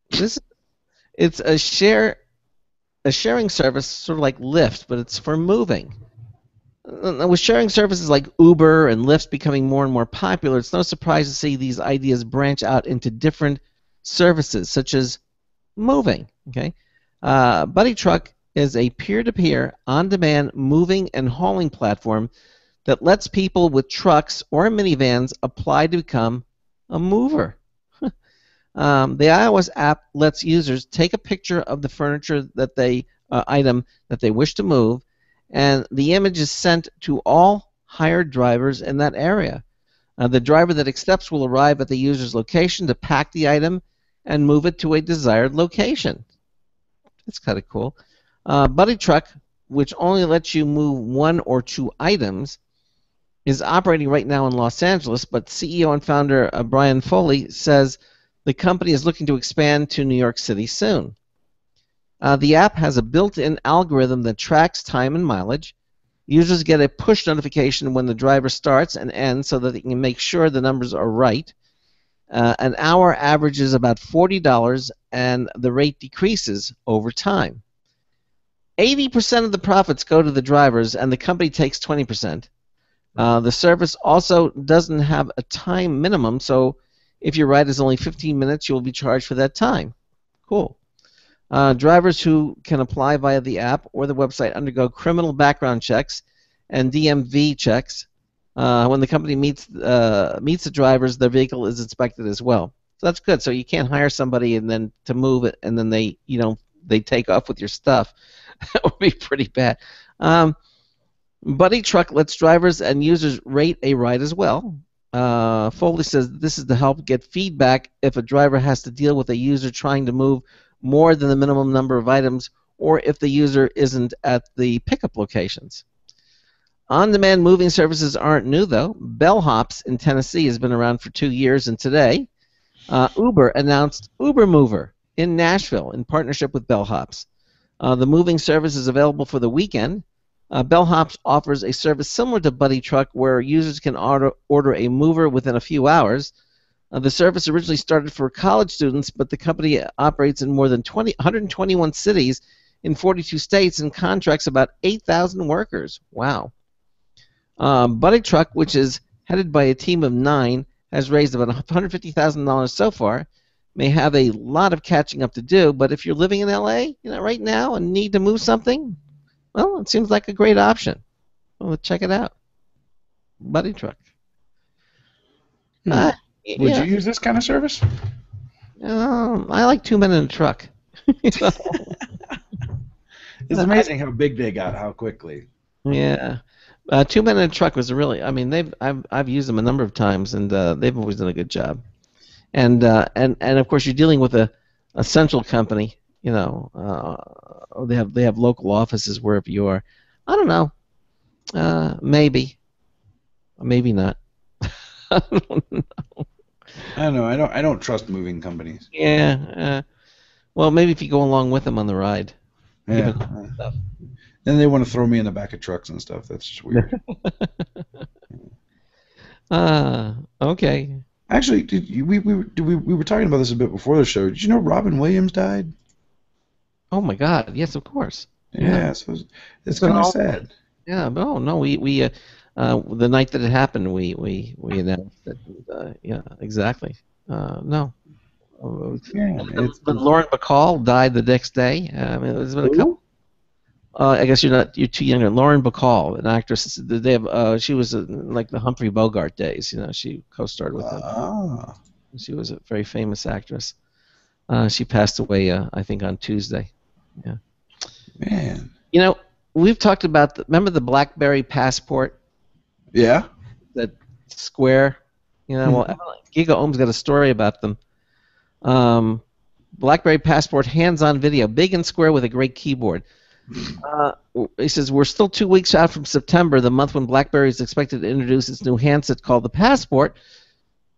It's a sharing service, sort of like Lyft, but it's for moving. With sharing services like Uber and Lyft becoming more and more popular, it's no surprise to see these ideas branch out into different services, such as moving. Okay, Buddy Truck is a peer-to-peer, on-demand moving and hauling platform that lets people with trucks or minivans apply to become a mover. The iOS app lets users take a picture of the furniture item that they wish to move, and the image is sent to all hired drivers in that area. The driver that accepts will arrive at the user's location to pack the item and move it to a desired location. That's kind of cool. Buddy Truck, which only lets you move 1 or 2 items, is operating right now in Los Angeles, but CEO and founder Brian Foley says the company is looking to expand to New York City soon. The app has a built-in algorithm that tracks time and mileage. Users get a push notification when the driver starts and ends so that they can make sure the numbers are right. An hour averages about $40, and the rate decreases over time. 80% of the profits go to the drivers, and the company takes 20%. The service also doesn't have a time minimum, so if your ride is only 15 minutes, you will be charged for that time. Cool. Drivers who can apply via the app or the website undergo criminal background checks and DMV checks. When the company meets the drivers, their vehicle is inspected as well. So that's good. So you can't hire somebody and then to move it, and then they take off with your stuff. That would be pretty bad. Buddy Truck lets drivers and users rate a ride as well. Foley says this is to help get feedback if a driver has to deal with a user trying to move more than the minimum number of items, or if the user isn't at the pickup locations. On-demand moving services aren't new, though. Bellhops in Tennessee has been around for 2 years, and today Uber announced Uber Mover in Nashville in partnership with Bellhops. The moving service is available for the weekend. Bellhops offers a service similar to Buddy Truck where users can order a mover within a few hours. The service originally started for college students, but the company operates in more than 121 cities in 42 states and contracts about 8,000 workers. Wow. Buddy Truck, which is headed by a team of 9, has raised about $150,000 so far. May have a lot of catching up to do, but if you're living in LA, right now and need to move something, well, it seems like a great option. Well, check it out. Buddy Truck. Would you use this kind of service? I like 2 men in a truck. It's amazing how big they got, how quickly. Yeah. 2 men in a truck was I've used them a number of times, and they've always done a good job. And of course you're dealing with a central company. They have local offices wherever you are. I don't know. Maybe not. I don't know. I don't know. I don't trust moving companies. Yeah. Well, maybe if you go along with them on the ride. Yeah. Then they want to throw me in the back of trucks and stuff. That's just weird. Okay. Actually, we were talking about this a bit before the show. Did you know Robin Williams died? Oh my God! Yes, of course. Yeah, so it's kind of sad. Yeah, but no, we the night that it happened, we announced that. Yeah, exactly. No. Yeah, but Lauren Bacall died the next day. I mean, there's been a couple. I guess you're too young. Lauren Bacall, an actress. They have, she was like the Humphrey Bogart days. She co-starred with him. She was a very famous actress. She passed away, I think, on Tuesday. Yeah. Man. We've talked about remember the BlackBerry Passport? Yeah. That square. Well, Giga Ohm's got a story about them. BlackBerry Passport hands-on video, big and square with a great keyboard. He says, we're still 2 weeks out from September, the month when BlackBerry is expected to introduce its new handset called the Passport.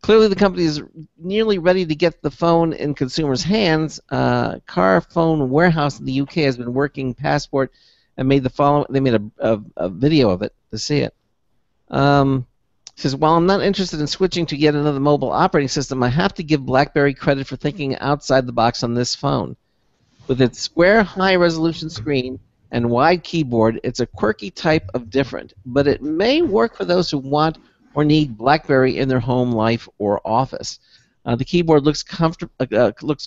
Clearly, the company is nearly ready to get the phone in consumers' hands. Car Phone Warehouse in the UK has been working Passport and made the following. They made a video of it to see it. He says, while I'm not interested in switching to yet another mobile operating system, I have to give BlackBerry credit for thinking outside the box on this phone. With its square, high-resolution screen and wide keyboard, it's a quirky type of different, but it may work for those who want or need BlackBerry in their home life or office. The keyboard looks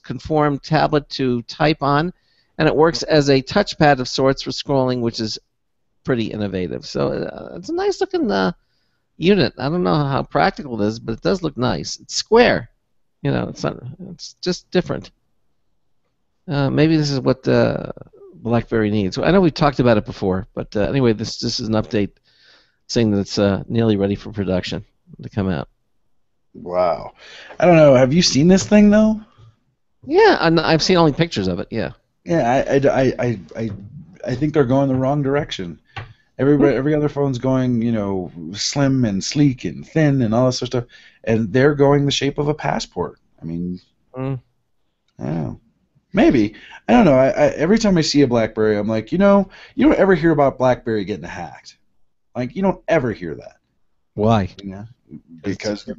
conformed tablet to type on, and it works as a touchpad of sorts for scrolling, which is pretty innovative. So it's a nice-looking unit. I don't know how practical it is, but it does look nice. It's square. It's just different. Maybe this is what BlackBerry needs. I know we've talked about it before, but anyway, this is an update saying that it's nearly ready for production to come out. Wow. I don't know. Have you seen this thing though? Yeah, I've seen only pictures of it. Yeah. Yeah, I think they're going the wrong direction. Every other phone's going, slim and sleek and thin and all this sort of stuff, and they're going the shape of a passport. I mean, I don't know. Maybe. I don't know. Every time I see a BlackBerry, I'm like, you don't ever hear about BlackBerry getting hacked. Like, you don't ever hear that. Why? Because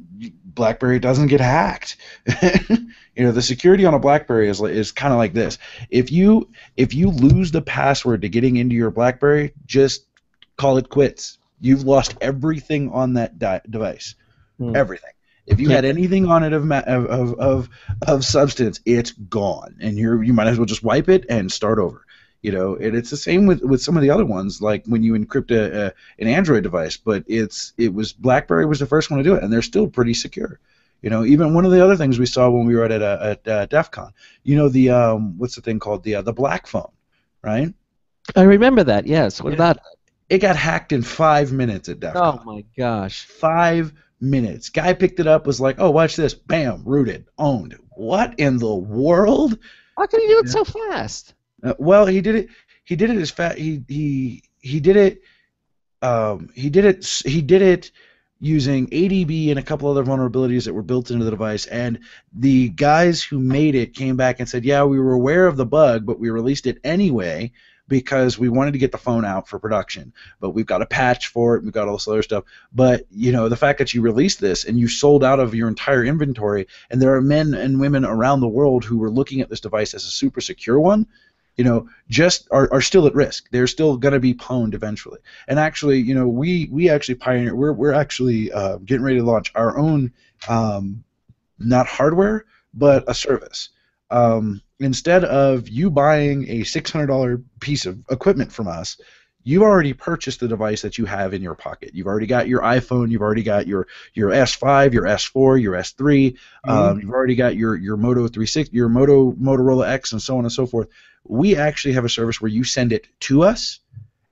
BlackBerry doesn't get hacked. The security on a BlackBerry is kind of like this. If you lose the password to getting into your BlackBerry, just call it quits. You've lost everything on that device. Everything. If you had anything on it of substance, it's gone, and you might as well just wipe it and start over. And it's the same with some of the other ones, like when you encrypt an Android device. But BlackBerry was the first one to do it, and they're still pretty secure. Even one of the other things we saw when we were at DEF CON, what's the thing called, the Black phone, right? I remember that. Yes. What about it? It got hacked in 5 minutes at DEF CON. Oh my gosh. 5 minutes. Guy picked it up, was like, "Oh, watch this!" Bam, rooted, owned. What in the world? How can he do it so fast? Well, he did it. He did it as fast. He did it. He did it using ADB and a couple other vulnerabilities that were built into the device. And the guys who made it came back and said, "Yeah, we were aware of the bug, but we released it anyway because we wanted to get the phone out for production. But we've got a patch for it. We've got all this other stuff. But the fact that you released this and you sold out of your entire inventory, and there are men and women around the world who were looking at this device as a super secure one." Just are still at risk. They're still going to be pwned eventually. And actually, we actually pioneer. We're actually getting ready to launch our own, not hardware, but a service. Instead of you buying a $600 piece of equipment from us, you've already purchased the device that you have in your pocket. You've already got your iPhone. You've already got your S5, your S4, your S3. You've already got your Moto 360, your Motorola X, and so on and so forth. We actually have a service where you send it to us,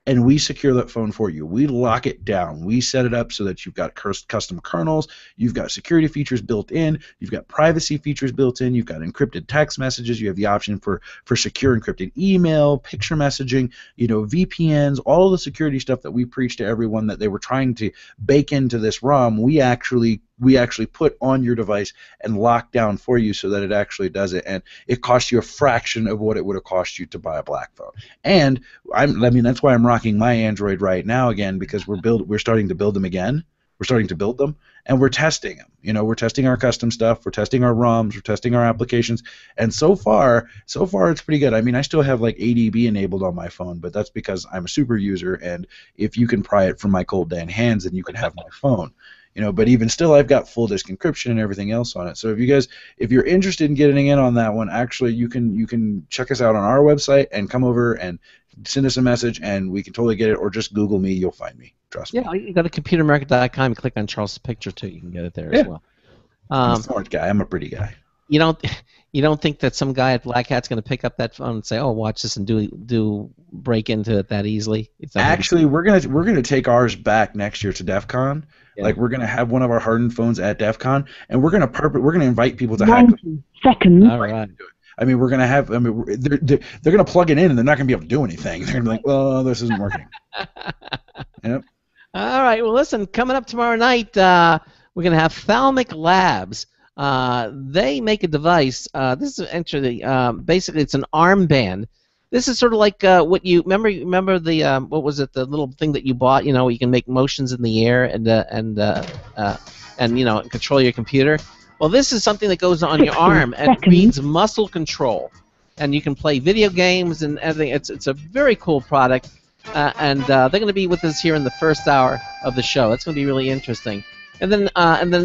and we secure that phone for you. We lock it down. We set it up so that you've got custom kernels, you've got security features built in, you've got privacy features built in, you've got encrypted text messages, you have the option for secure encrypted email, picture messaging, VPNs, all of the security stuff that we preach to everyone that they were trying to bake into this ROM. We actually put on your device and lock down for you so that it actually does it, and it costs you a fraction of what it would have cost you to buy a black phone. And that's why I'm rocking my Android right now again, because we're starting to build them again. We're starting to build them, and we're testing them. You know, we're testing our custom stuff, we're testing our ROMs, we're testing our applications, and so far it's pretty good. I mean, I still have like ADB enabled on my phone, but that's because I'm a super user, and if you can pry it from my cold Dan hands, then you can have my phone. You know, but even still, I've got full disk encryption and everything else on it. So if you're interested in getting in on that one, actually, you can check us out on our website and come over and send us a message, and we can totally get it. Or just Google me, you'll find me. Trust me. Yeah, you go to computeramerica.com and click on Charles' picture too. You can get it there as well. I'm a smart guy. I'm a pretty guy. You don't think that some guy at Black Hat's going to pick up that phone and say, "Oh, watch this," and do break into it that easily? Actually, we're gonna take ours back next year to DEF CON. Yeah. Like, we're gonna have one of our hardened phones at DEF CON, and we're gonna invite people to hack them. Seconds. All right. I mean, we're gonna have. I mean, they're gonna plug it in, and they're not gonna be able to do anything. They're gonna be like, "Well, this isn't working." Yep. All right. Well, listen. Coming up tomorrow night, we're gonna have Thalmic Labs. They make a device. This is interesting. Basically, it's an armband. This is sort of like what you remember the what was it, the little thing that you bought? You know, you can make motions in the air and you know, control your computer. Well, this is something that goes on your arm and reads muscle control, and you can play video games and everything. It's a very cool product, and they're going to be with us here in the first hour of the show. It's going to be really interesting. And then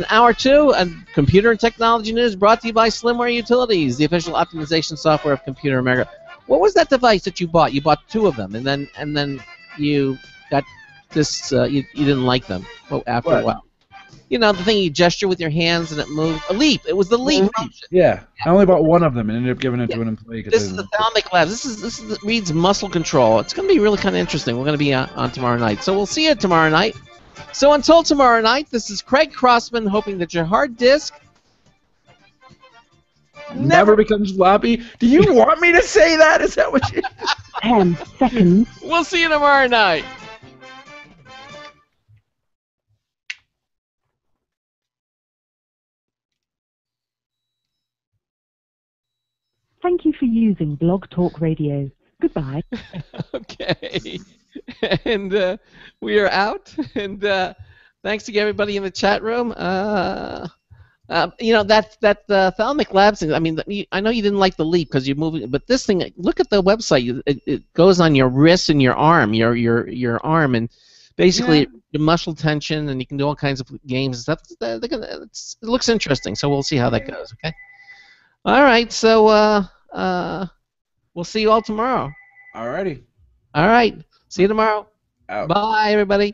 hour 2, computer and technology news brought to you by Slimware Utilities, the official optimization software of Computer America. What was that device that you bought? You bought 2 of them, and then you got this. You didn't like them. Well, after a while, you know, the thing you gesture with your hands and it moved. A Leap. It was the Leap function. Yeah, I only bought 1 of them and ended up giving it to an employee. This is the Thalmic Labs. This is reads muscle control. It's going to be really kind of interesting. We're going to be on tomorrow night, so we'll see you tomorrow night. So until tomorrow night, this is Craig Crossman, hoping that your hard disk never becomes floppy. Do you want me to say that? Is that what you... 10 seconds. We'll see you tomorrow night. Thank you for using Blog Talk Radio. Goodbye. Okay. And we are out. And thanks to everybody in the chat room. You know, that Thalmic Labs thing, I mean, I know you didn't like the Leap because you're moving, but this thing, look at the website. It goes on your wrist and your arm, your arm, and basically the muscle tension, and you can do all kinds of games and stuff. It looks interesting, so we'll see how that goes, okay? All right, so we'll see you all tomorrow. Alrighty. All right. See you tomorrow. Out. Bye, everybody.